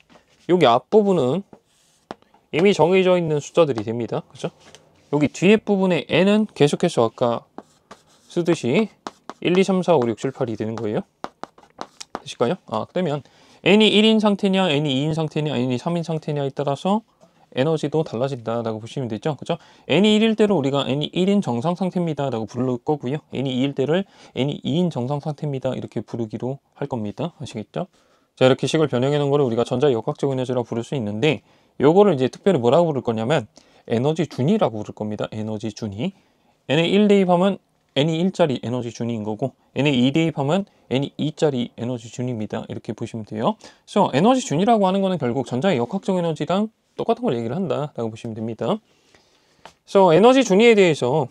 Speaker 1: 여기 앞부분은 이미 정해져 있는 숫자들이 됩니다. 그죠? 여기 뒤에 부분에 n은 계속해서 아까 쓰듯이 1, 2, 3, 4, 5, 6, 7, 8이 되는 거예요. 되실까요? 그러면 n이 1인 상태냐, n이 2인 상태냐, n이 3인 상태냐에 따라서 에너지도 달라진다라고 보시면 되죠. 그죠? n이 1일 때를 우리가 n이 1인 정상 상태입니다 라고 부를 거고요. n이 2일 때를 n이 2인 정상 상태입니다 이렇게 부르기로 할 겁니다. 아시겠죠? 자, 이렇게 식을 변형해 놓은 거를 우리가 전자의 역학적 에너지라고 부를 수 있는데 요거를 이제 특별히 뭐라고 부를 거냐면 에너지 준위라고 부를 겁니다. 에너지 준위. n에 1 대입하면 n이 1짜리 에너지 준위인 거고 n에 2 대입하면 n이 2짜리 에너지 준위입니다. 이렇게 보시면 돼요. 그래서 에너지 준위라고 하는 거는 결국 전자의 역학적 에너지랑 똑같은 걸 얘기를 한다라고 보시면 됩니다. 그래서 에너지 준위에 대해서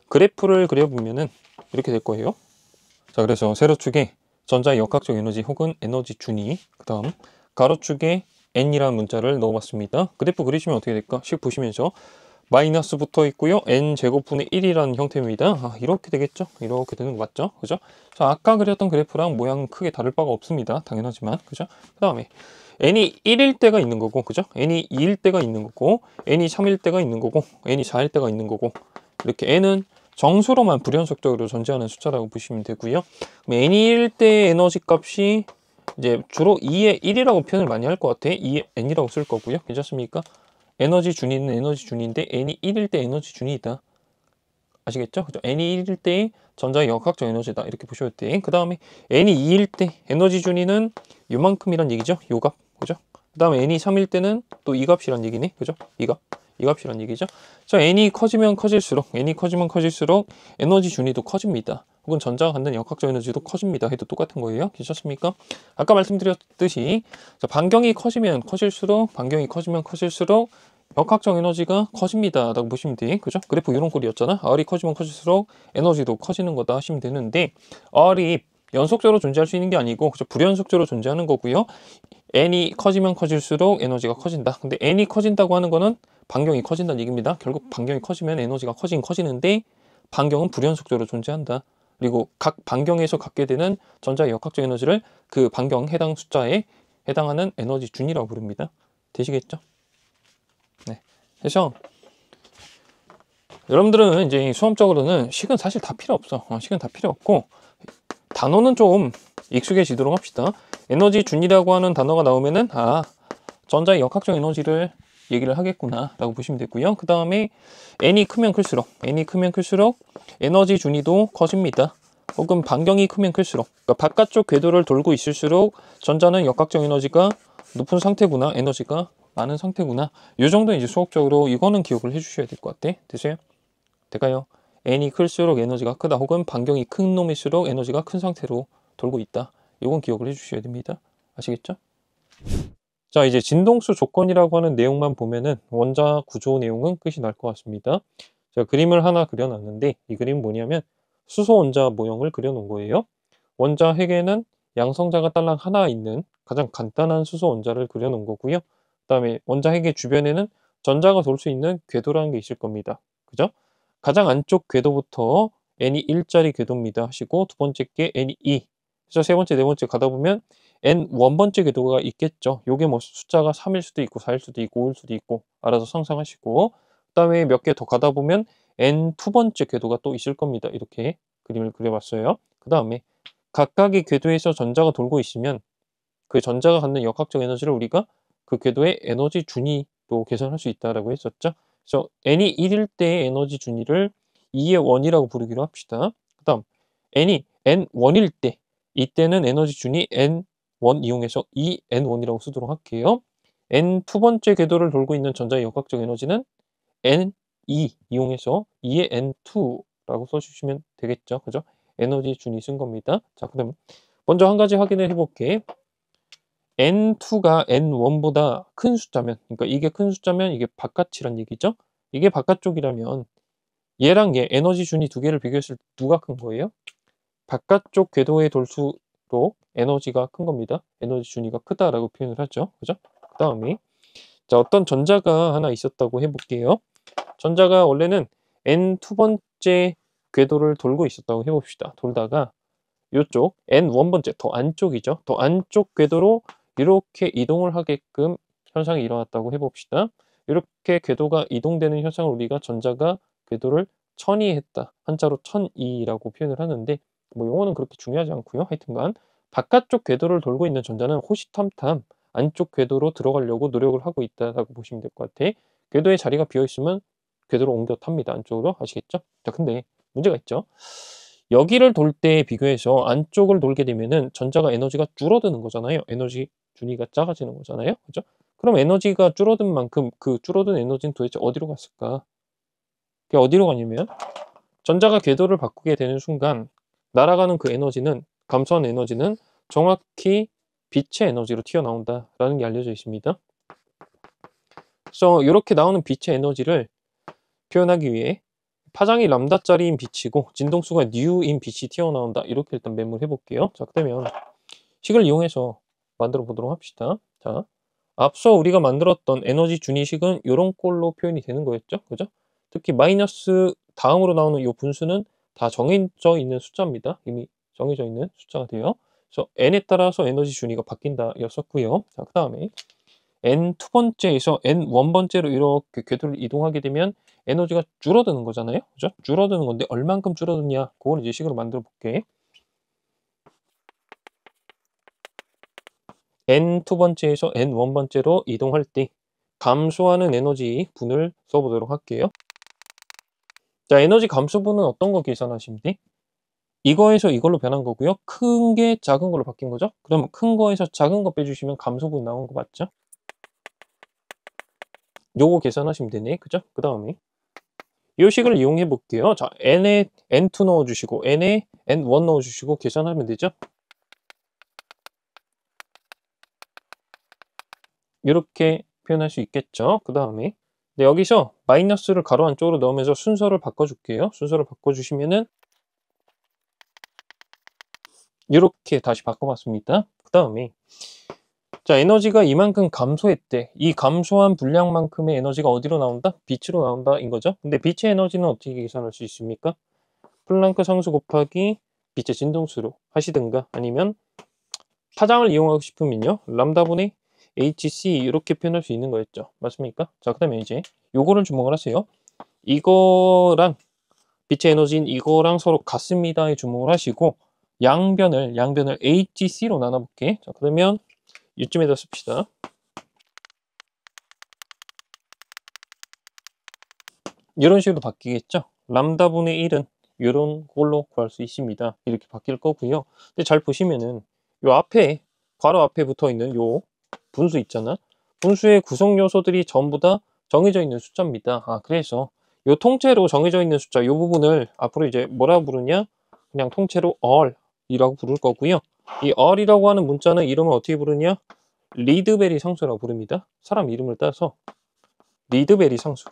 Speaker 1: 그래프를 그려보면은 이렇게 될 거예요. 자, 그래서 세로축에 전자의 역학적 에너지 혹은 에너지 준위, 그 다음 가로축에 n이라는 문자를 넣어봤습니다. 그래프 그리시면 어떻게 될까? 식 보시면서 마이너스 붙어 있고요. n제곱분의 1이라는 형태입니다. 이렇게 되겠죠? 이렇게 되는 거 맞죠? 그죠? 자, 아까 그렸던 그래프랑 모양은 크게 다를 바가 없습니다. 당연하지만, 그죠? 그 다음에 n이 1일 때가 있는 거고, 그죠? n이 2일 때가 있는 거고, n이 3일 때가 있는 거고, n이 4일 때가 있는 거고, 이렇게 n은 정수로만 불연속적으로 존재하는 숫자라고 보시면 되고요. n이 1일 때 에너지 값이 이제 주로 2의 1이라고 표현을 많이 할 것 같아. 2의 n이라고 쓸 거고요. 괜찮습니까? 에너지 준위는 에너지 준위인데 n이 1일 때 에너지 준위이다. 아시겠죠? 그죠? n이 1일 때의 전자의 역학적 에너지다. 이렇게 보셔야 돼. 그 다음에 n이 2일 때 에너지 준위는 요만큼이란 얘기죠. 요 값. 그죠? 그 다음에 n이 3일 때는 또 이 값이란 얘기네. 그죠? 이 값. 이 값이란 얘기죠. 자, n이 커지면 커질수록 에너지 준위도 커집니다. 혹은 전자가 갖는 역학적 에너지도 커집니다. 해도 똑같은 거예요. 괜찮습니까? 아까 말씀드렸듯이 자, 반경이 커지면 커질수록 역학적 에너지가 커집니다 라고 보시면 돼. 그죠? 그래프 이런 꼴이었잖아. R이 커지면 커질수록 에너지도 커지는 거다 하시면 되는데 R이 연속적으로 존재할 수 있는 게 아니고 그죠? 불연속적으로 존재하는 거고요. n이 커지면 커질수록 에너지가 커진다. 근데 n이 커진다고 하는 거는 반경이 커진다는 얘기입니다. 결국 반경이 커지면 에너지가 커지는데 반경은 불연속적으로 존재한다. 그리고 각 반경에서 갖게 되는 전자의 역학적 에너지를 그 반경 해당 숫자에 해당하는 에너지 준이라고 부릅니다. 되시겠죠? 네. 그래서 여러분들은 이제 수험적으로는 식은 사실 다 필요 없어. 식은 다 필요 없고 단어는 좀 익숙해지도록 합시다. 에너지 준이라고 하는 단어가 나오면은 전자의 역학적 에너지를 얘기를 하겠구나 라고 보시면 되고요. 그 다음에 n이 크면 클수록 에너지 준위도 커집니다. 혹은 반경이 크면 클수록 그러니까 바깥쪽 궤도를 돌고 있을수록 전자는 역학적 에너지가 높은 상태구나, 에너지가 많은 상태구나. 이 정도 이제 수학적으로 이거는 기억을 해주셔야 될 것 같아. 되세요? 될까요? n이 클수록 에너지가 크다 혹은 반경이 큰 놈일수록 에너지가 큰 상태로 돌고 있다. 이건 기억을 해주셔야 됩니다. 아시겠죠? 자, 이제 진동수 조건이라고 하는 내용만 보면은 원자 구조 내용은 끝이 날 것 같습니다. 제가 그림을 하나 그려놨는데 이 그림은 뭐냐면 수소 원자 모형을 그려놓은 거예요. 원자 핵에는 양성자가 딸랑 하나 있는 가장 간단한 수소 원자를 그려놓은 거고요. 그다음에 원자 핵의 주변에는 전자가 돌 수 있는 궤도라는 게 있을 겁니다. 그죠? 가장 안쪽 궤도부터 n이 1짜리 궤도입니다 하시고 두 번째 게 n이 2. 그래서 세 번째, 네 번째 가다 보면 n 원번째 궤도가 있겠죠. 요게 뭐 숫자가 3일 수도 있고 4일 수도 있고 5일 수도 있고 알아서 상상하시고 그다음에 몇 개 더 가다 보면 n 두 번째 궤도가 또 있을 겁니다. 이렇게 그림을 그려봤어요. 그다음에 각각의 궤도에서 전자가 돌고 있으면 그 전자가 갖는 역학적 에너지를 우리가 그 궤도의 에너지 준위로 계산할 수 있다라고 했었죠. 그래서 n이 1일 때의 에너지 준위를 2의 원이라고 부르기로 합시다. 그다음 n이 n1일 때 이때는 에너지 준위 n1 이용해서 2n1이라고 쓰도록 할게요. n 두 번째 궤도를 돌고 있는 전자의 역학적 에너지는 n2 이용해서 2의 n2라고 써주시면 되겠죠. 그죠? 에너지 준위 쓴 겁니다. 자, 그럼 먼저 한 가지 확인을 해볼게. n2가 n1보다 큰 숫자면, 그러니까 이게 큰 숫자면 이게 바깥이란 얘기죠. 이게 바깥쪽이라면 얘랑 얘 에너지 준위 두 개를 비교했을 때 누가 큰 거예요? 바깥쪽 궤도에 돌수록 에너지가 큰 겁니다. 에너지 준위가 크다라고 표현을 하죠. 그죠? 그 다음에 자, 어떤 전자가 하나 있었다고 해볼게요. 전자가 원래는 n 두 번째 궤도를 돌고 있었다고 해봅시다. 돌다가 이쪽 n 원번째 더 안쪽이죠. 더 안쪽 궤도로 이렇게 이동을 하게끔 현상이 일어났다고 해봅시다. 이렇게 궤도가 이동되는 현상을 우리가 전자가 궤도를 천이했다. 한자로 천이라고 표현을 하는데 뭐 용어는 그렇게 중요하지 않고요. 하여튼간 바깥쪽 궤도를 돌고 있는 전자는 호시탐탐 안쪽 궤도로 들어가려고 노력을 하고 있다라고 보시면 될 것 같아. 궤도에 자리가 비어 있으면 궤도로 옮겨 탑니다. 안쪽으로. 아시겠죠? 자, 근데 문제가 있죠. 여기를 돌 때에 비교해서 안쪽을 돌게 되면은 전자가 에너지가 줄어드는 거잖아요. 에너지 준위가 작아지는 거잖아요. 그죠? 그럼 에너지가 줄어든 만큼 그 줄어든 에너지는 도대체 어디로 갔을까? 그게 어디로 가냐면 전자가 궤도를 바꾸게 되는 순간 날아가는 그 에너지는 감소한 에너지는 정확히 빛의 에너지로 튀어나온다라는 게 알려져 있습니다. 그래서 이렇게 나오는 빛의 에너지를 표현하기 위해 파장이 람다짜리인 빛이고 진동수가 뉴인 빛이 튀어나온다. 이렇게 일단 메모를 해볼게요. 자, 그러면 식을 이용해서 만들어 보도록 합시다. 자, 앞서 우리가 만들었던 에너지 준위식은 이런 꼴로 표현이 되는 거였죠. 그죠? 특히 마이너스 다음으로 나오는 이 분수는 다 정해져 있는 숫자입니다. 이미 정해져 있는 숫자가 돼요. 그래서 n에 따라서 에너지 준위가 바뀐다 였었고요. 자, 그 다음에 n 두 번째에서 n 원 번째로 이렇게 궤도를 이동하게 되면 에너지가 줄어드는 거잖아요. 그죠? 줄어드는 건데 얼만큼 줄어드냐? 그걸 이제 식으로 만들어 볼게. n 두 번째에서 n 원 번째로 이동할 때 감소하는 에너지 분을 써보도록 할게요. 자, 에너지 감소분은 어떤 거 계산하시면 돼? 이거에서 이걸로 변한 거고요. 큰 게 작은 걸로 바뀐 거죠? 그럼 큰 거에서 작은 거 빼주시면 감소분 나온 거 맞죠? 요거 계산하시면 되네. 그죠? 그 다음에 이 식을 이용해 볼게요. 자, n에 n2 넣어주시고 n에 n1 넣어주시고 계산하면 되죠. 이렇게 표현할 수 있겠죠. 그 다음에 여기서 마이너스를 가로 안쪽으로 넣으면서 순서를 바꿔줄게요. 순서를 바꿔주시면은 이렇게 다시 바꿔봤습니다. 그 다음에 자, 에너지가 이만큼 감소했대. 이 감소한 분량만큼의 에너지가 어디로 나온다? 빛으로 나온다인 거죠. 근데 빛의 에너지는 어떻게 계산할 수 있습니까? 플랑크 상수 곱하기 빛의 진동수로 하시든가 아니면 파장을 이용하고 싶으면요. 람다분의 hc 이렇게 표현할 수 있는 거였죠. 맞습니까? 자, 그 다음에 이제 요거를 주목을 하세요. 이거랑 빛의 에너지인 이거랑 서로 같습니다에 주목을 하시고 양변을 hc로 나눠볼게. 자, 그러면 이쯤에다 씁시다. 이런 식으로 바뀌겠죠. 람다분의 1은 이런 걸로 구할 수 있습니다. 이렇게 바뀔 거고요. 근데 잘 보시면은 요 앞에 괄호 앞에 붙어 있는 요 분수 있잖아. 분수의 구성 요소들이 전부 다 정해져 있는 숫자입니다. 그래서 요 통째로 정해져 있는 숫자 요 부분을 앞으로 이제 뭐라 부르냐? 그냥 통째로 all이라고 부를 거고요. 이 all이라고 하는 문자는 이름을 어떻게 부르냐? 리드베리 상수라고 부릅니다. 사람 이름을 따서 리드베리 상수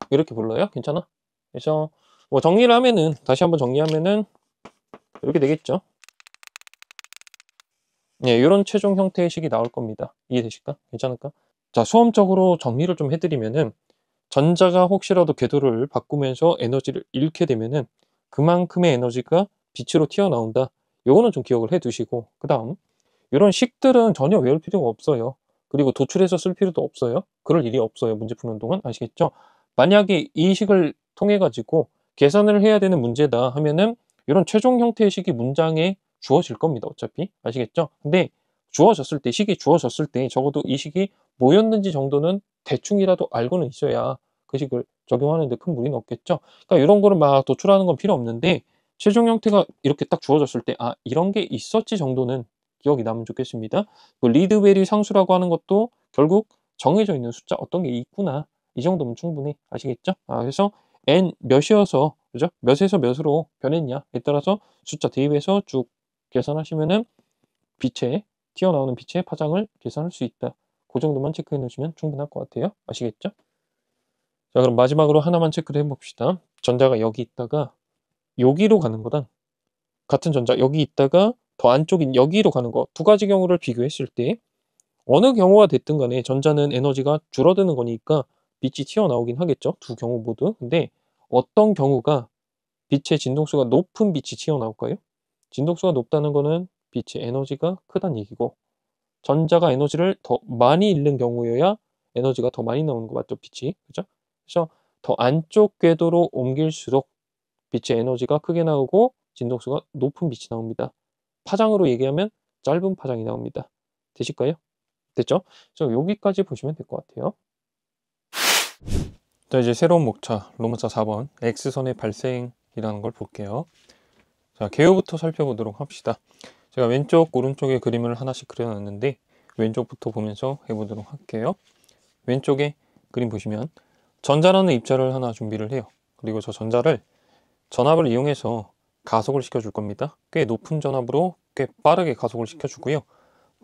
Speaker 1: 이렇게 불러요. 괜찮아? 그래서 뭐 정리를 하면은, 다시 한번 정리하면은 이렇게 되겠죠. 예, 이런 최종 형태의 식이 나올 겁니다. 이해되실까? 괜찮을까? 자, 수험적으로 정리를 좀 해드리면은, 전자가 혹시라도 궤도를 바꾸면서 에너지를 잃게 되면은 그만큼의 에너지가 빛으로 튀어나온다. 요거는 좀 기억을 해 두시고, 그 다음 이런 식들은 전혀 외울 필요가 없어요. 그리고 도출해서 쓸 필요도 없어요. 그럴 일이 없어요. 문제 푸는 동안. 아시겠죠? 만약에 이 식을 통해 가지고 계산을 해야 되는 문제다 하면은 이런 최종 형태의 식이 문장에 주어질 겁니다. 어차피. 아시겠죠? 근데 주어졌을 때, 식이 주어졌을 때 적어도 이 식이 뭐였는지 정도는 대충이라도 알고는 있어야 그 식을 적용하는 데 큰 무리는 없겠죠? 그러니까 이런 거를 막 도출하는 건 필요 없는데, 최종 형태가 이렇게 딱 주어졌을 때, 아, 이런 게 있었지 정도는 기억이 나면 좋겠습니다. 그 리드베리 상수라고 하는 것도 결국 정해져 있는 숫자 어떤 게 있구나. 이 정도면 충분히 아시겠죠? 그래서 n 몇이어서, 그죠? 몇에서 몇으로 변했냐에 따라서 숫자 대입해서 쭉 계산하시면은 튀어나오는 빛의 파장을 계산할 수 있다. 그 정도만 체크해 놓으시면 충분할 것 같아요. 아시겠죠? 자, 그럼 마지막으로 하나만 체크를 해봅시다. 전자가 여기 있다가 여기로 가는 거랑 같은 전자 여기 있다가 더 안쪽인 여기로 가는 거, 두 가지 경우를 비교했을 때 어느 경우가 됐든 간에 전자는 에너지가 줄어드는 거니까 빛이 튀어나오긴 하겠죠. 두 경우 모두. 근데 어떤 경우가 빛의 진동수가 높은 빛이 튀어나올까요? 진동수가 높다는 거는 빛의 에너지가 크다는 얘기고, 전자가 에너지를 더 많이 잃는 경우여야 에너지가 더 많이 나오는 거 맞죠? 빛이. 그죠? 그래서 더 안쪽 궤도로 옮길수록 빛의 에너지가 크게 나오고 진동수가 높은 빛이 나옵니다. 파장으로 얘기하면 짧은 파장이 나옵니다. 되실까요? 됐죠? 그래서 여기까지 보시면 될 것 같아요. 자, 이제 새로운 목차 로마차 4번 X선의 발생이라는 걸 볼게요. 자, 개요부터 살펴보도록 합시다. 제가 왼쪽 오른쪽에 그림을 하나씩 그려놨는데 왼쪽부터 보면서 해보도록 할게요. 왼쪽에 그림 보시면 전자라는 입자를 하나 준비를 해요. 그리고 저 전자를 전압을 이용해서 가속을 시켜줄 겁니다. 꽤 높은 전압으로 꽤 빠르게 가속을 시켜주고요.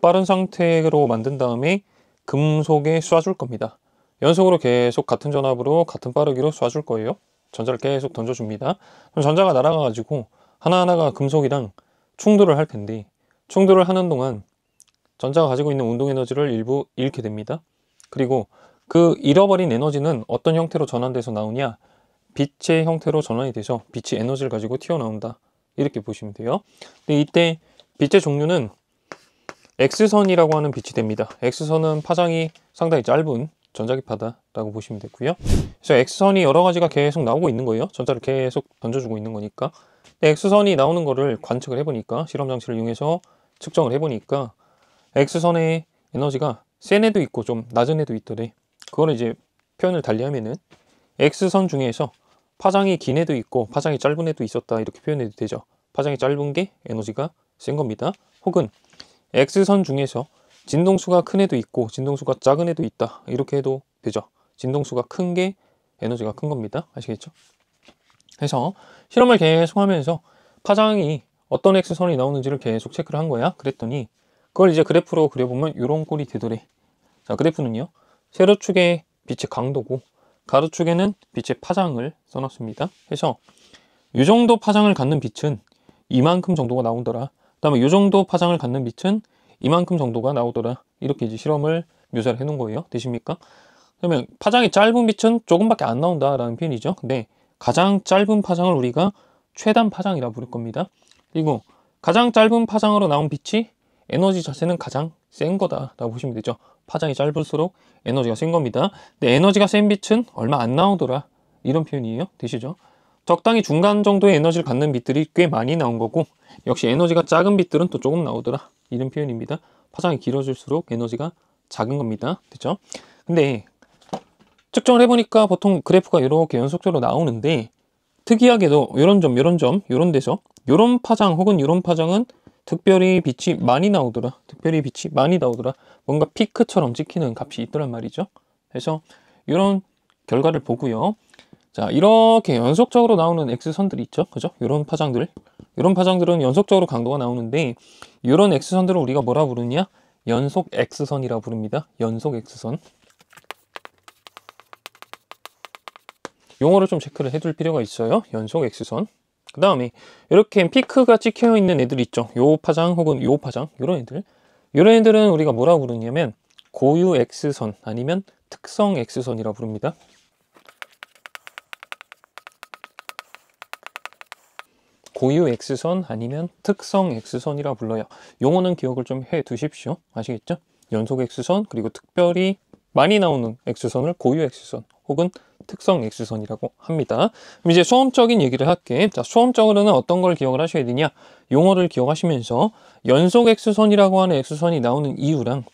Speaker 1: 빠른 상태로 만든 다음에 금속에 쏴줄 겁니다. 연속으로 계속 같은 전압으로 같은 빠르기로 쏴줄 거예요. 전자를 계속 던져줍니다. 그럼 전자가 날아가가지고 하나하나가 금속이랑 충돌을 할 텐데, 충돌을 하는 동안 전자가 가지고 있는 운동 에너지를 일부 잃게 됩니다. 그리고 그 잃어버린 에너지는 어떤 형태로 전환돼서 나오냐? 빛의 형태로 전환이 돼서 빛이 에너지를 가지고 튀어나온다. 이렇게 보시면 돼요. 근데 이때 빛의 종류는 X선이라고 하는 빛이 됩니다. X선은 파장이 상당히 짧은 전자기파다라고 보시면 되고요. 그래서 X선이 여러 가지가 계속 나오고 있는 거예요. 전자를 계속 던져주고 있는 거니까. 근데 X선이 나오는 거를 관측을 해보니까, 실험 장치를 이용해서 측정을 해보니까 X선의 에너지가 센 애도 있고 좀 낮은 애도 있더래. 그거를 이제 표현을 달리하면은 X선 중에서 파장이 긴 애도 있고 파장이 짧은 애도 있었다, 이렇게 표현해도 되죠. 파장이 짧은 게 에너지가 센 겁니다. 혹은 X선 중에서 진동수가 큰 애도 있고 진동수가 작은 애도 있다, 이렇게 해도 되죠. 진동수가 큰 게 에너지가 큰 겁니다. 아시겠죠? 그래서 실험을 계속 하면서 파장이 어떤 X선이 나오는지를 계속 체크를 한 거야. 그랬더니 그걸 이제 그래프로 그려보면 이런 꼴이 되더래. 자, 그래프는요, 세로축에 빛의 강도고 가로축에는 빛의 파장을 써놨습니다. 그래서 이 정도 파장을 갖는 빛은 이만큼 정도가 나오더라. 그 다음에 이 정도 파장을 갖는 빛은 이만큼 정도가 나오더라. 이렇게 이제 실험을 묘사를 해놓은 거예요. 되십니까? 그러면 파장이 짧은 빛은 조금밖에 안 나온다라는 표현이죠. 근데 가장 짧은 파장을 우리가 최단 파장이라 부를 겁니다. 그리고 가장 짧은 파장으로 나온 빛이 에너지 자체는 가장 센 거다라고 보시면 되죠. 파장이 짧을수록 에너지가 센 겁니다. 근데 에너지가 센 빛은 얼마 안 나오더라, 이런 표현이에요. 되시죠? 적당히 중간 정도의 에너지를 갖는 빛들이 꽤 많이 나온 거고, 역시 에너지가 작은 빛들은 또 조금 나오더라, 이런 표현입니다. 파장이 길어질수록 에너지가 작은 겁니다. 됐죠? 근데 측정을 해보니까 보통 그래프가 이렇게 연속적으로 나오는데, 특이하게도 이런 점, 이런 점, 이런 데서 이런 파장 혹은 이런 파장은 특별히 빛이 많이 나오더라. 특별히 빛이 많이 나오더라. 뭔가 피크처럼 찍히는 값이 있더란 말이죠. 그래서 이런 결과를 보고요. 자, 이렇게 연속적으로 나오는 X선들이 있죠. 그죠? 이런 파장들. 이런 파장들은 연속적으로 강도가 나오는데 이런 X선들을 우리가 뭐라 부르냐? 연속 X선이라 부릅니다. 연속 X선. 용어를 좀 체크를 해둘 필요가 있어요. 연속 X선. 그 다음에 이렇게 피크가 찍혀 있는 애들 있죠. 요 파장 혹은 요 파장, 이런 애들. 이런 애들은 우리가 뭐라 부르냐면 고유 X선 아니면 특성 X선이라 부릅니다. 고유 X선 아니면 특성 X선이라 불러요. 용어는 기억을 좀 해 두십시오. 아시겠죠? 연속 X선, 그리고 특별히 많이 나오는 X선을 고유 X선 혹은 특성 X선이라고 합니다. 그럼 이제 수험적인 얘기를 할게. 자, 수험적으로는 어떤 걸 기억을 하셔야 되냐? 용어를 기억하시면서 연속 X선이라고 하는 X선이 나오는 이유랑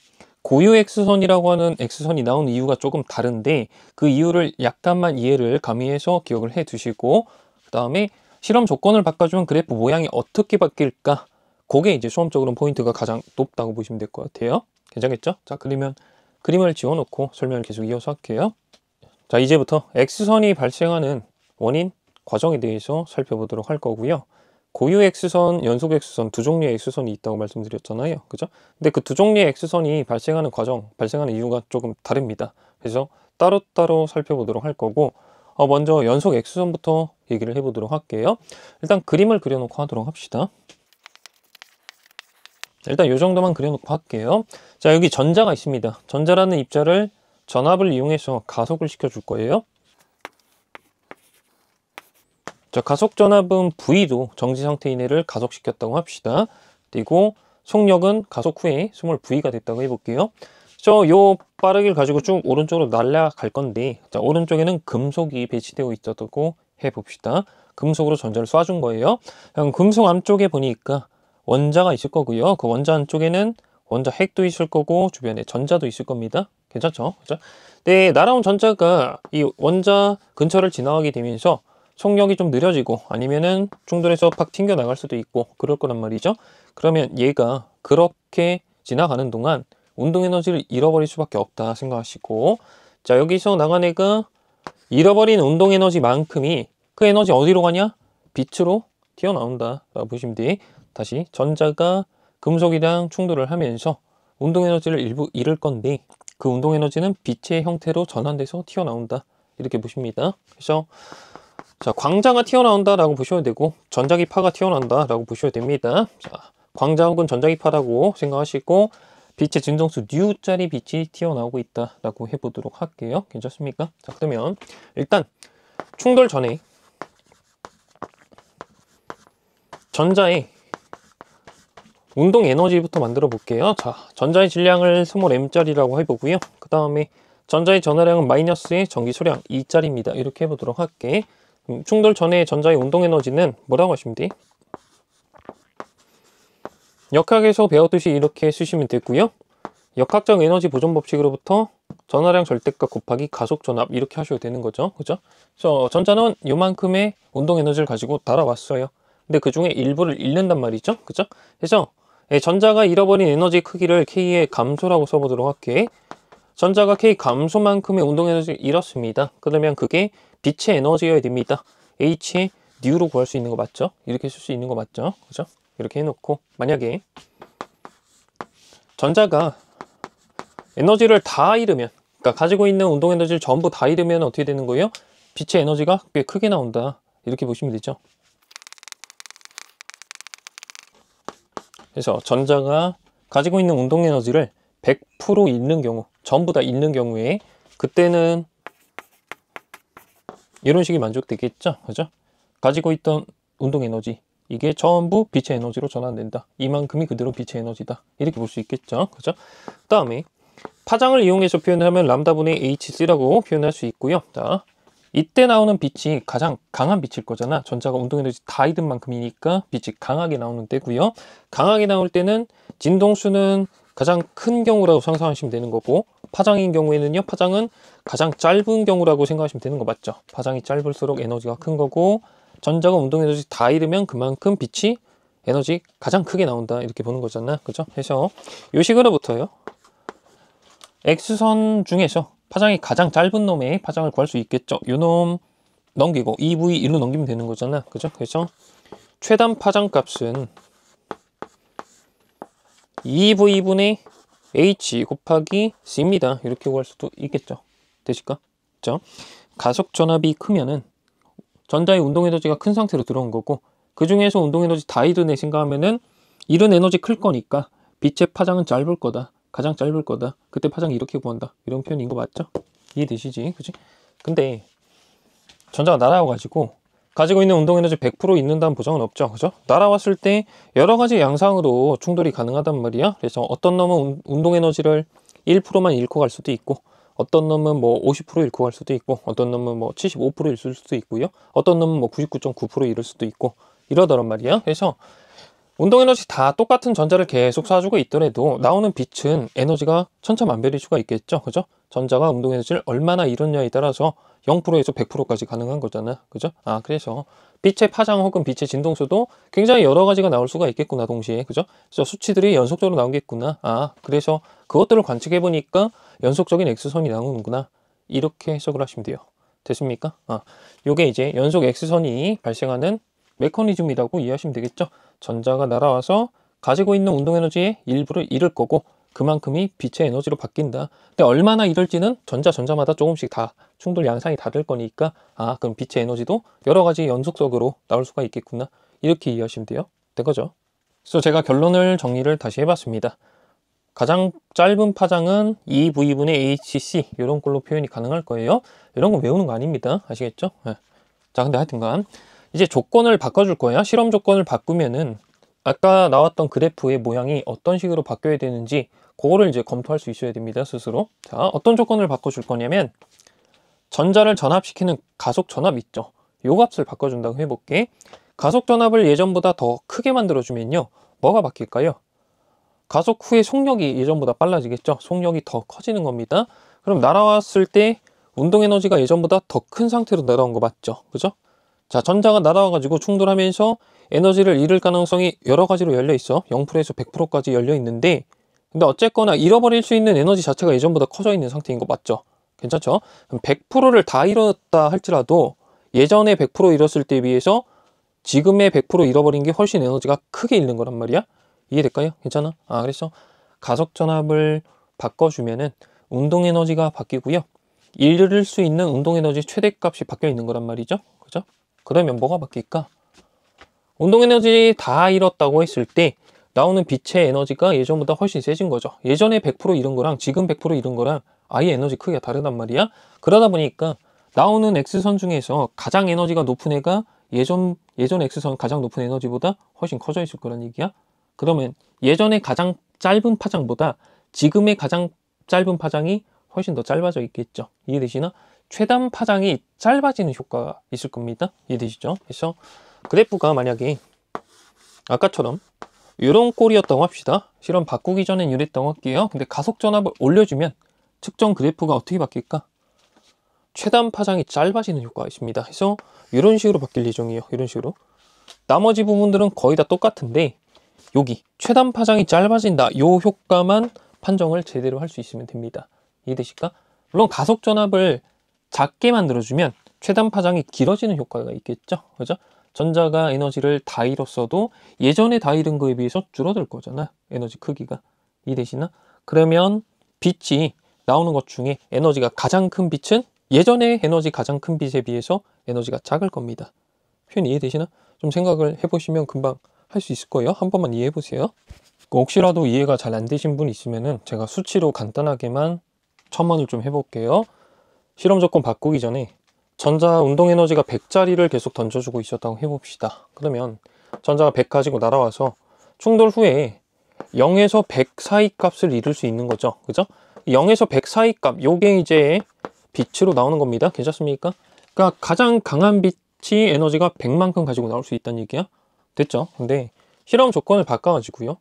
Speaker 1: 고유 X선이라고 하는 X선이 나오는 이유가 조금 다른데 그 이유를 약간만 이해를 가미해서 기억을 해 두시고, 그 다음에 실험 조건을 바꿔주면 그래프 모양이 어떻게 바뀔까? 그게 이제 수험적으로는 포인트가 가장 높다고 보시면 될 것 같아요. 괜찮겠죠? 자, 그러면 그림을 지워놓고 설명을 계속 이어서 할게요. 자, 이제부터 X선이 발생하는 원인, 과정에 대해서 살펴보도록 할 거고요. 고유 X선, 연속 X선 두 종류의 X선이 있다고 말씀드렸잖아요. 그죠? 근데 그 두 종류의 X선이 발생하는 과정, 발생하는 이유가 조금 다릅니다. 그래서 따로따로 살펴보도록 할 거고, 먼저 연속 X선부터 얘기를 해보도록 할게요. 일단 그림을 그려놓고 하도록 합시다. 일단 이 정도만 그려놓고 할게요. 자, 여기 전자가 있습니다. 전자라는 입자를 전압을 이용해서 가속을 시켜줄 거예요. 자, 가속 전압은 V도 정지 상태인 애를 가속시켰다고 합시다. 그리고 속력은 가속 후에 스몰 V가 됐다고 해볼게요. 요 빠르기를 가지고 쭉 오른쪽으로 날아갈 건데, 자, 오른쪽에는 금속이 배치되어 있었다고 해봅시다. 금속으로 전자를 쏴준 거예요. 금속 안쪽에 보니까 원자가 있을 거고요. 그 원자 안쪽에는 원자 핵도 있을 거고 주변에 전자도 있을 겁니다. 괜찮죠? 그죠? 네, 날아온 전자가 이 원자 근처를 지나가게 되면서 속력이 좀 느려지고 아니면은 충돌해서 팍 튕겨 나갈 수도 있고 그럴 거란 말이죠. 그러면 얘가 그렇게 지나가는 동안 운동 에너지를 잃어버릴 수밖에 없다 생각하시고, 자, 여기서 나간 애가 잃어버린 운동 에너지만큼이 그 에너지 어디로 가냐? 빛으로 튀어나온다 라고 보시면 돼. 다시 전자가 금속이랑 충돌을 하면서 운동 에너지를 일부 잃을 건데 그 운동 에너지는 빛의 형태로 전환돼서 튀어나온다 이렇게 보십니다. 그래서 자, 광자가 튀어나온다 라고 보셔야 되고 전자기파가 튀어나온다 라고 보셔야 됩니다. 자, 광자 혹은 전자기파라고 생각하시고 빛의 진동수 N짜리 빛이 튀어나오고 있다 라고 해보도록 할게요. 괜찮습니까? 자, 그러면 일단 충돌 전에 전자의 운동 에너지부터 만들어 볼게요. 자, 전자의 질량을 스몰 m짜리라고 해보고요. 그 다음에 전자의 전하량은 마이너스의 전기 소량 2짜리입니다. 이렇게 해보도록 할게. 충돌 전에 전자의 운동 에너지는 뭐라고 하시면 돼? 역학에서 배웠듯이 이렇게 쓰시면 되고요. 역학적 에너지 보존 법칙으로부터 전하량 절대값 곱하기 가속 전압 이렇게 하셔도 되는 거죠. 그죠? 그래서 전자는 요만큼의 운동 에너지를 가지고 날아왔어요. 근데 그 중에 일부를 잃는단 말이죠. 그죠? 그래서 전자가 잃어버린 에너지 크기를 K의 감소라고 써보도록 할게. 전자가 K 감소만큼의 운동 에너지를 잃었습니다. 그러면 그게 빛의 에너지여야 됩니다. H의 N로 구할 수 있는 거 맞죠? 이렇게 쓸 수 있는 거 맞죠? 그죠? 이렇게 해놓고 만약에 전자가 에너지를 다 잃으면, 그러니까 가지고 있는 운동 에너지를 전부 다 잃으면 어떻게 되는 거예요? 빛의 에너지가 꽤 크게 나온다 이렇게 보시면 되죠. 그래서 전자가 가지고 있는 운동 에너지를 100% 잃는 경우, 전부 다 잃는 경우에 그때는 이런 식이 만족되겠죠. 그죠? 가지고 있던 운동 에너지 이게 전부 빛의 에너지로 전환된다. 이만큼이 그대로 빛의 에너지다. 이렇게 볼 수 있겠죠. 그죠? 그 다음에 파장을 이용해서 표현하면 람다분의 HC라고 표현할 수 있고요. 자, 이때 나오는 빛이 가장 강한 빛일 거잖아. 전자가 운동 에너지 다 잃은 만큼이니까 빛이 강하게 나오는 때고요. 강하게 나올 때는 진동수는 가장 큰 경우라고 상상하시면 되는 거고, 파장인 경우에는요, 파장은 가장 짧은 경우라고 생각하시면 되는 거 맞죠? 파장이 짧을수록 에너지가 큰 거고, 전자가 운동 에너지 다 잃으면 그만큼 빛이 에너지 가장 크게 나온다 이렇게 보는 거잖아. 그죠? 그래서 이 식으로부터요, X선 중에서 파장이 가장 짧은 놈의 파장을 구할 수 있겠죠. 요 놈 넘기고 EV1로 넘기면 되는 거잖아. 그죠? 그래서 최단 파장값은 2V분의 H 곱하기 C입니다. 이렇게 구할 수도 있겠죠. 되실까? 그렇죠? 가속 전압이 크면은 전자의 운동 에너지가 큰 상태로 들어온 거고, 그 중에서 운동 에너지 다 잃은 애 생각하면은 이런 에너지 클 거니까 빛의 파장은 짧을 거다. 가장 짧을 거다. 그때 파장이 이렇게 구한다. 이런 표현인 거 맞죠? 이해되시지? 그치? 근데 전자가 날아와가지고 가지고 있는 운동 에너지 100% 있는다는 보장은 없죠. 그죠? 날아왔을 때 여러 가지 양상으로 충돌이 가능하단 말이야. 그래서 어떤 놈은 운동 에너지를 1%만 잃고 갈 수도 있고, 어떤 놈은 뭐 50% 잃고 갈 수도 있고, 어떤 놈은 뭐 75% 잃을 수도 있고요. 어떤 놈은 뭐 99.9% 잃을 수도 있고 이러더란 말이야. 그래서 운동 에너지 다 똑같은 전자를 계속 쏴주고 있더라도 나오는 빛은 에너지가 천차만별일 수가 있겠죠. 그죠? 전자가 운동 에너지를 얼마나 잃었냐에 따라서 0%에서 100%까지 가능한 거잖아. 그죠? 그래서 빛의 파장 혹은 빛의 진동수도 굉장히 여러 가지가 나올 수가 있겠구나, 동시에. 그죠? 그래서 수치들이 연속적으로 나오겠구나. 그래서 그것들을 관측해 보니까 연속적인 X선이 나오는구나. 이렇게 해석을 하시면 돼요. 됐습니까? 요게 이제 연속 X선이 발생하는 메커니즘이라고 이해하시면 되겠죠. 전자가 날아와서 가지고 있는 운동 에너지의 일부를 잃을 거고, 그만큼이 빛의 에너지로 바뀐다. 근데 얼마나 잃을지는 전자마다 조금씩 다 충돌 양상이 다를 거니까, 그럼 빛의 에너지도 여러 가지 연속적으로 나올 수가 있겠구나. 이렇게 이해하시면 돼요. 된 거죠. 그래서 제가 결론을 정리를 다시 해봤습니다. 가장 짧은 파장은 2V분의 HC, 이런 걸로 표현이 가능할 거예요. 이런 거 외우는 거 아닙니다. 아시겠죠? 네. 자, 근데 하여튼간 이제 조건을 바꿔줄 거야. 실험 조건을 바꾸면은 아까 나왔던 그래프의 모양이 어떤 식으로 바뀌어야 되는지 그거를 이제 검토할 수 있어야 됩니다, 스스로. 자, 어떤 조건을 바꿔줄 거냐면 전자를 전압시키는 가속 전압 있죠. 요 값을 바꿔준다고 해볼게. 가속 전압을 예전보다 더 크게 만들어주면요, 뭐가 바뀔까요? 가속 후에 속력이 예전보다 빨라지겠죠. 속력이 더 커지는 겁니다. 그럼 날아왔을 때 운동 에너지가 예전보다 더 큰 상태로 날아온 거 맞죠? 그죠? 자, 전자가 날아와가지고 충돌하면서 에너지를 잃을 가능성이 여러 가지로 열려 있어. 0%에서 100%까지 열려 있는데, 근데 어쨌거나 잃어버릴 수 있는 에너지 자체가 예전보다 커져 있는 상태인 거 맞죠? 괜찮죠? 100%를 다 잃었다 할지라도 예전에 100% 잃었을 때에 비해서 지금의 100% 잃어버린 게 훨씬 에너지가 크게 잃는 거란 말이야. 이해될까요? 괜찮아? 그래서 가속 전압을 바꿔주면은 운동 에너지가 바뀌고요, 잃을 수 있는 운동 에너지 최대값이 바뀌어 있는 거란 말이죠. 그죠? 그러면 뭐가 바뀔까? 운동 에너지 다 잃었다고 했을 때 나오는 빛의 에너지가 예전보다 훨씬 세진 거죠. 예전에 100% 잃은 거랑 지금 100% 잃은 거랑 아예 에너지 크기가 다르단 말이야. 그러다 보니까 나오는 X선 중에서 가장 에너지가 높은 애가 예전 X선 가장 높은 에너지보다 훨씬 커져 있을 거란 얘기야. 그러면 예전에 가장 짧은 파장보다 지금의 가장 짧은 파장이 훨씬 더 짧아져 있겠죠. 이해되시나? 최단 파장이 짧아지는 효과가 있을 겁니다. 이해되시죠? 그래서 그래프가 만약에 아까처럼 이런 꼴이었다고 합시다. 실험 바꾸기 전엔 이랬다고 할게요. 근데 가속 전압을 올려주면 측정 그래프가 어떻게 바뀔까? 최단 파장이 짧아지는 효과가 있습니다. 그래서 이런 식으로 바뀔 예정이에요. 이런 식으로. 나머지 부분들은 거의 다 똑같은데 여기 최단 파장이 짧아진다, 요 효과만 판정을 제대로 할 수 있으면 됩니다. 이해되실까? 물론 가속 전압을 작게 만들어주면 최단 파장이 길어지는 효과가 있겠죠. 그죠? 전자가 에너지를 다 잃었어도 예전에 다 잃은 거에 비해서 줄어들 거잖아, 에너지 크기가. 이해되시나? 그러면 빛이 나오는 것 중에 에너지가 가장 큰 빛은 예전에 에너지 가장 큰 빛에 비해서 에너지가 작을 겁니다. 표현 이해되시나? 좀 생각을 해보시면 금방 할 수 있을 거예요. 한 번만 이해해 보세요. 혹시라도 이해가 잘 안 되신 분 있으면은 제가 수치로 간단하게만 첨언을 좀 해볼게요. 실험 조건 바꾸기 전에 전자 운동 에너지가 100짜리를 계속 던져주고 있었다고 해봅시다. 그러면 전자가 100 가지고 날아와서 충돌 후에 0에서 100 사이 값을 잃을 수 있는 거죠. 그죠? 0에서 100 사이 값, 요게 이제 빛으로 나오는 겁니다. 괜찮습니까? 그러니까 가장 강한 빛이 에너지가 100만큼 가지고 나올 수 있다는 얘기야. 됐죠? 근데 실험 조건을 바꿔가지고요,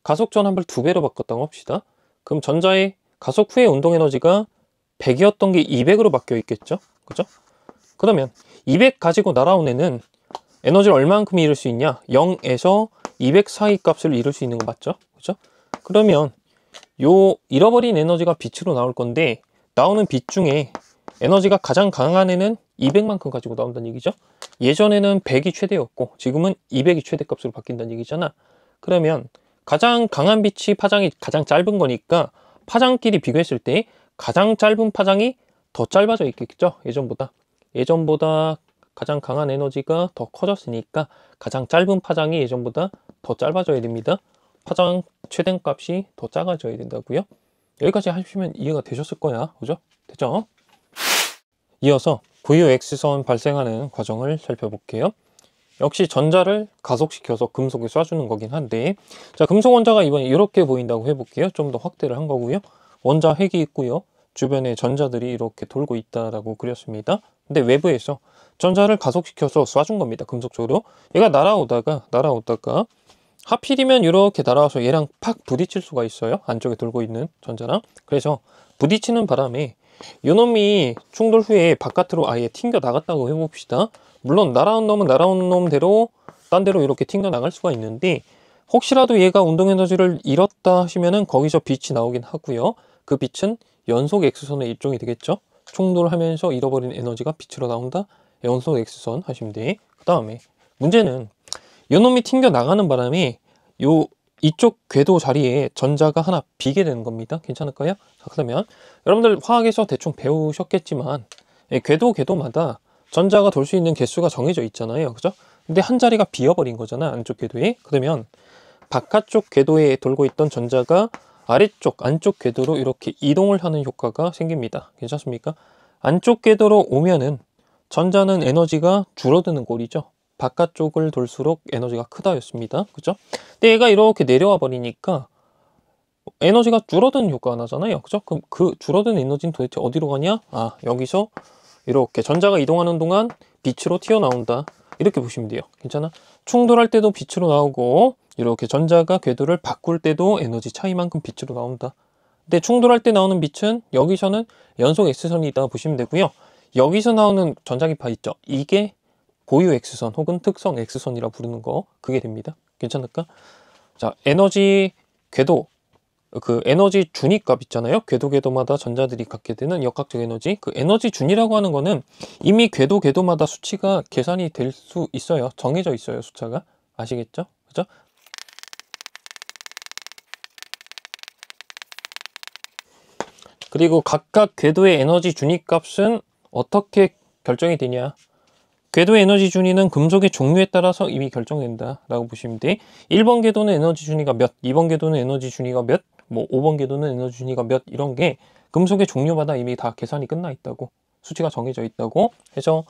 Speaker 1: 가속 전압을 2배로 바꿨다고 합시다. 그럼 전자의 가속 후의 운동 에너지가 100이었던 게 200으로 바뀌어 있겠죠? 그죠? 그러면 200 가지고 날아온 애는 에너지를 얼마만큼 잃을 수 있냐? 0에서 200 사이 값을 잃을 수 있는 거 맞죠? 그죠? 그러면 요 잃어버린 에너지가 빛으로 나올 건데, 나오는 빛 중에 에너지가 가장 강한 애는 200만큼 가지고 나온다는 얘기죠. 예전에는 100이 최대였고 지금은 200이 최대값으로 바뀐다는 얘기잖아. 그러면 가장 강한 빛이 파장이 가장 짧은 거니까 파장끼리 비교했을 때 가장 짧은 파장이 더 짧아져 있겠죠. 예전보다 가장 강한 에너지가 더 커졌으니까 가장 짧은 파장이 예전보다 더 짧아져야 됩니다. 파장 최대값이 더 작아져야 된다고요. 여기까지 하시면 이해가 되셨을 거야. 그죠? 됐죠? 이어서 고유 X선 발생하는 과정을 살펴볼게요. 역시 전자를 가속시켜서 금속에 쏴주는 거긴 한데, 자, 금속 원자가 이번에 이렇게 보인다고 해볼게요. 좀 더 확대를 한 거고요. 원자 핵이 있고요. 주변에 전자들이 이렇게 돌고 있다라고 그렸습니다. 근데 외부에서 전자를 가속시켜서 쏴준 겁니다. 금속 쪽으로. 얘가 날아오다가 하필이면 이렇게 날아와서 얘랑 팍 부딪힐 수가 있어요. 안쪽에 돌고 있는 전자랑. 그래서 부딪히는 바람에 요놈이 충돌 후에 바깥으로 아예 튕겨 나갔다고 해봅시다. 물론 날아온 놈은 날아온 놈대로 딴 데로 이렇게 튕겨 나갈 수가 있는데, 혹시라도 얘가 운동 에너지를 잃었다 하시면은 거기서 빛이 나오긴 하고요. 그 빛은 연속 X선의 일종이 되겠죠. 충돌하면서 잃어버린 에너지가 빛으로 나온다. 연속 X선 하시면 돼. 그 다음에 문제는 요놈이 튕겨 나가는 바람에 이쪽 궤도 자리에 전자가 하나 비게 되는 겁니다. 괜찮을까요? 자, 그러면 여러분들 화학에서 대충 배우셨겠지만 궤도마다 전자가 돌 수 있는 개수가 정해져 있잖아요. 그죠? 근데 한 자리가 비어버린 거잖아, 안쪽 궤도에. 그러면 바깥쪽 궤도에 돌고 있던 전자가 아래쪽 안쪽 궤도로 이렇게 이동을 하는 효과가 생깁니다. 괜찮습니까? 안쪽 궤도로 오면은 전자는 에너지가 줄어드는 꼴이죠. 바깥쪽을 돌수록 에너지가 크다였습니다. 그죠? 근데 얘가 이렇게 내려와 버리니까 에너지가 줄어드는 효과가 나잖아요. 그죠? 그럼 그 줄어든 에너지는 도대체 어디로 가냐? 아, 여기서 이렇게 전자가 이동하는 동안 빛으로 튀어나온다. 이렇게 보시면 돼요. 괜찮아? 충돌할 때도 빛으로 나오고, 이렇게 전자가 궤도를 바꿀 때도 에너지 차이만큼 빛으로 나온다. 근데 충돌할 때 나오는 빛은 여기서는 연속 X선이다 보시면 되고요. 여기서 나오는 전자기파 있죠? 이게 고유 X선 혹은 특성 X선이라 부르는 거, 그게 됩니다. 괜찮을까? 자, 에너지 궤도, 그 에너지 준위값 있잖아요. 궤도마다 전자들이 갖게 되는 역학적 에너지, 그 에너지 준이라고 하는 거는 이미 궤도마다 수치가 계산이 될 수 있어요. 정해져 있어요, 숫자가. 아시겠죠? 그죠? 그리고 각각 궤도의 에너지 준위값은 어떻게 결정이 되냐? 궤도의 에너지 준위는 금속의 종류에 따라서 이미 결정된다 라고 보시면 돼. 1번 궤도는 에너지 준위가 몇, 2번 궤도는 에너지 준위가 몇, 5번 궤도는 에너지 준위가 몇, 이런 게 금속의 종류마다 이미 다 계산이 끝나 있다고, 수치가 정해져 있다고 해서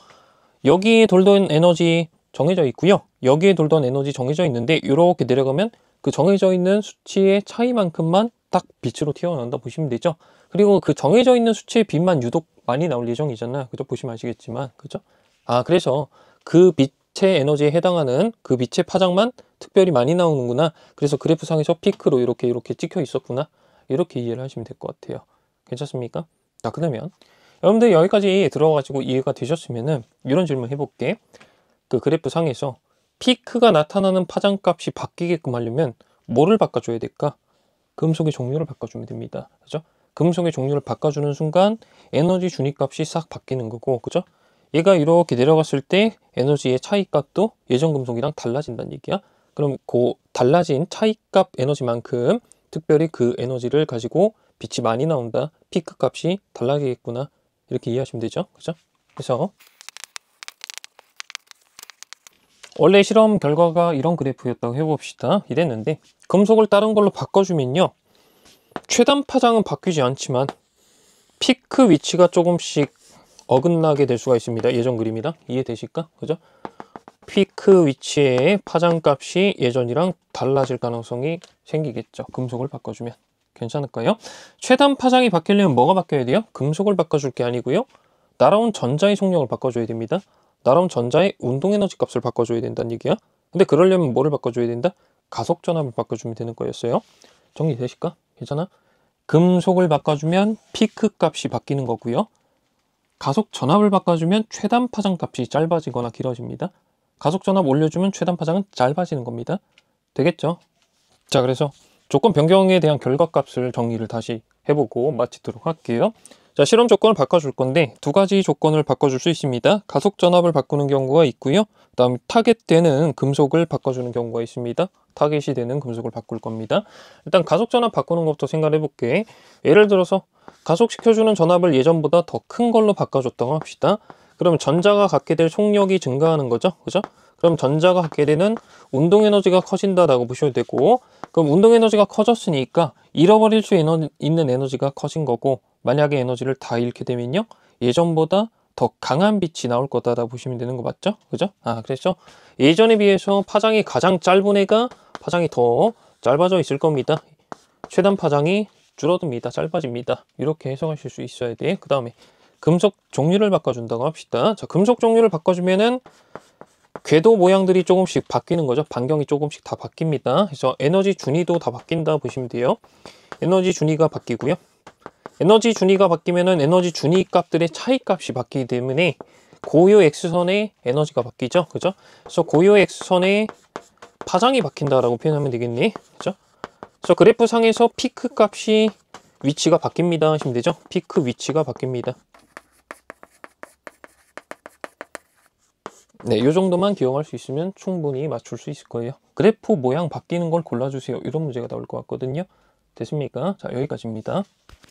Speaker 1: 여기에 돌던 에너지 정해져 있고요. 여기에 돌던 에너지 정해져 있는데 이렇게 내려가면 그 정해져 있는 수치의 차이만큼만 딱 빛으로 튀어나온다 보시면 되죠. 그리고 그 정해져 있는 수치의 빛만 유독 많이 나올 예정이잖아요. 그죠? 보시면 아시겠지만. 그죠? 아, 그래서 그 빛의 에너지에 해당하는 그 빛의 파장만 특별히 많이 나오는구나. 그래서 그래프상에서 피크로 이렇게 찍혀 있었구나. 이렇게 이해를 하시면 될 것 같아요. 괜찮습니까? 자, 그러면 여러분들 여기까지 들어가지고 이해가 되셨으면은 이런 질문 해볼게. 그 그래프상에서 피크가 나타나는 파장값이 바뀌게끔 하려면 뭐를 바꿔줘야 될까? 금속의 종류를 바꿔주면 됩니다. 그죠? 금속의 종류를 바꿔주는 순간 에너지 준위값이 싹 바뀌는 거고, 그죠? 얘가 이렇게 내려갔을 때 에너지의 차이값도 예전 금속이랑 달라진다는 얘기야. 그럼 그 달라진 차이값 에너지만큼 특별히 그 에너지를 가지고 빛이 많이 나온다. 피크 값이 달라지겠구나. 이렇게 이해하시면 되죠. 그죠? 그래서 원래 실험 결과가 이런 그래프였다고 해봅시다. 이랬는데 금속을 다른 걸로 바꿔주면요, 최단 파장은 바뀌지 않지만 피크 위치가 조금씩 어긋나게 될 수가 있습니다. 예전 그림이랑 이해되실까? 그죠? 피크 위치의 파장값이 예전이랑 달라질 가능성이 생기겠죠. 금속을 바꿔주면. 괜찮을까요? 최단 파장이 바뀌려면 뭐가 바뀌어야 돼요? 금속을 바꿔줄 게 아니고요, 날아온 전자의 속력을 바꿔줘야 됩니다. 날아온 전자의 운동 에너지 값을 바꿔줘야 된다는 얘기야. 근데 그러려면 뭐를 바꿔줘야 된다? 가속 전압을 바꿔주면 되는 거였어요. 정리되실까? 괜찮아? 금속을 바꿔주면 피크 값이 바뀌는 거고요. 가속 전압을 바꿔주면 최단 파장 값이 짧아지거나 길어집니다. 가속 전압 올려주면 최단 파장은 짧아지는 겁니다. 되겠죠? 자, 그래서 조건 변경에 대한 결과값을 정리를 다시 해보고 마치도록 할게요. 자, 실험 조건을 바꿔줄 건데 두 가지 조건을 바꿔줄 수 있습니다. 가속 전압을 바꾸는 경우가 있고요. 그다음 타겟되는 금속을 바꿔주는 경우가 있습니다. 타겟이 되는 금속을 바꿀 겁니다. 일단 가속 전압 바꾸는 것부터 생각해 볼게. 예를 들어서 가속시켜주는 전압을 예전보다 더 큰 걸로 바꿔줬다고 합시다. 그러면 전자가 갖게 될 속력이 증가하는 거죠. 그죠? 그럼 전자가 갖게 되는 운동 에너지가 커진다라고 보셔도 되고, 그럼 운동 에너지가 커졌으니까 잃어버릴 수 있는 에너지가 커진 거고, 만약에 에너지를 다 잃게 되면요, 예전보다 더 강한 빛이 나올 거다라고 보시면 되는 거 맞죠? 그죠? 그래서 예전에 비해서 파장이 가장 짧은 애가 파장이 더 짧아져 있을 겁니다. 최단 파장이 줄어듭니다. 짧아집니다. 이렇게 해석하실 수 있어야 돼. 그 다음에 금속 종류를 바꿔준다고 합시다. 자, 금속 종류를 바꿔주면은 궤도 모양들이 조금씩 바뀌는 거죠. 반경이 조금씩 다 바뀝니다. 그래서 에너지 준위도 다 바뀐다 보시면 돼요. 에너지 준위가 바뀌고요. 에너지 준위가 바뀌면은 에너지 준위 값들의 차이 값이 바뀌기 때문에 고요 X선의 에너지가 바뀌죠. 그죠? 그래서 고요 X선의 파장이 바뀐다라고 표현하면 되겠네. 그죠? 그래서 그래프 상에서 피크 값이 위치가 바뀝니다 하시면 되죠. 피크 위치가 바뀝니다. 네, 이 정도만 기억할 수 있으면 충분히 맞출 수 있을 거예요. 그래프 모양 바뀌는 걸 골라주세요. 이런 문제가 나올 것 같거든요. 됐습니까? 자, 여기까지입니다.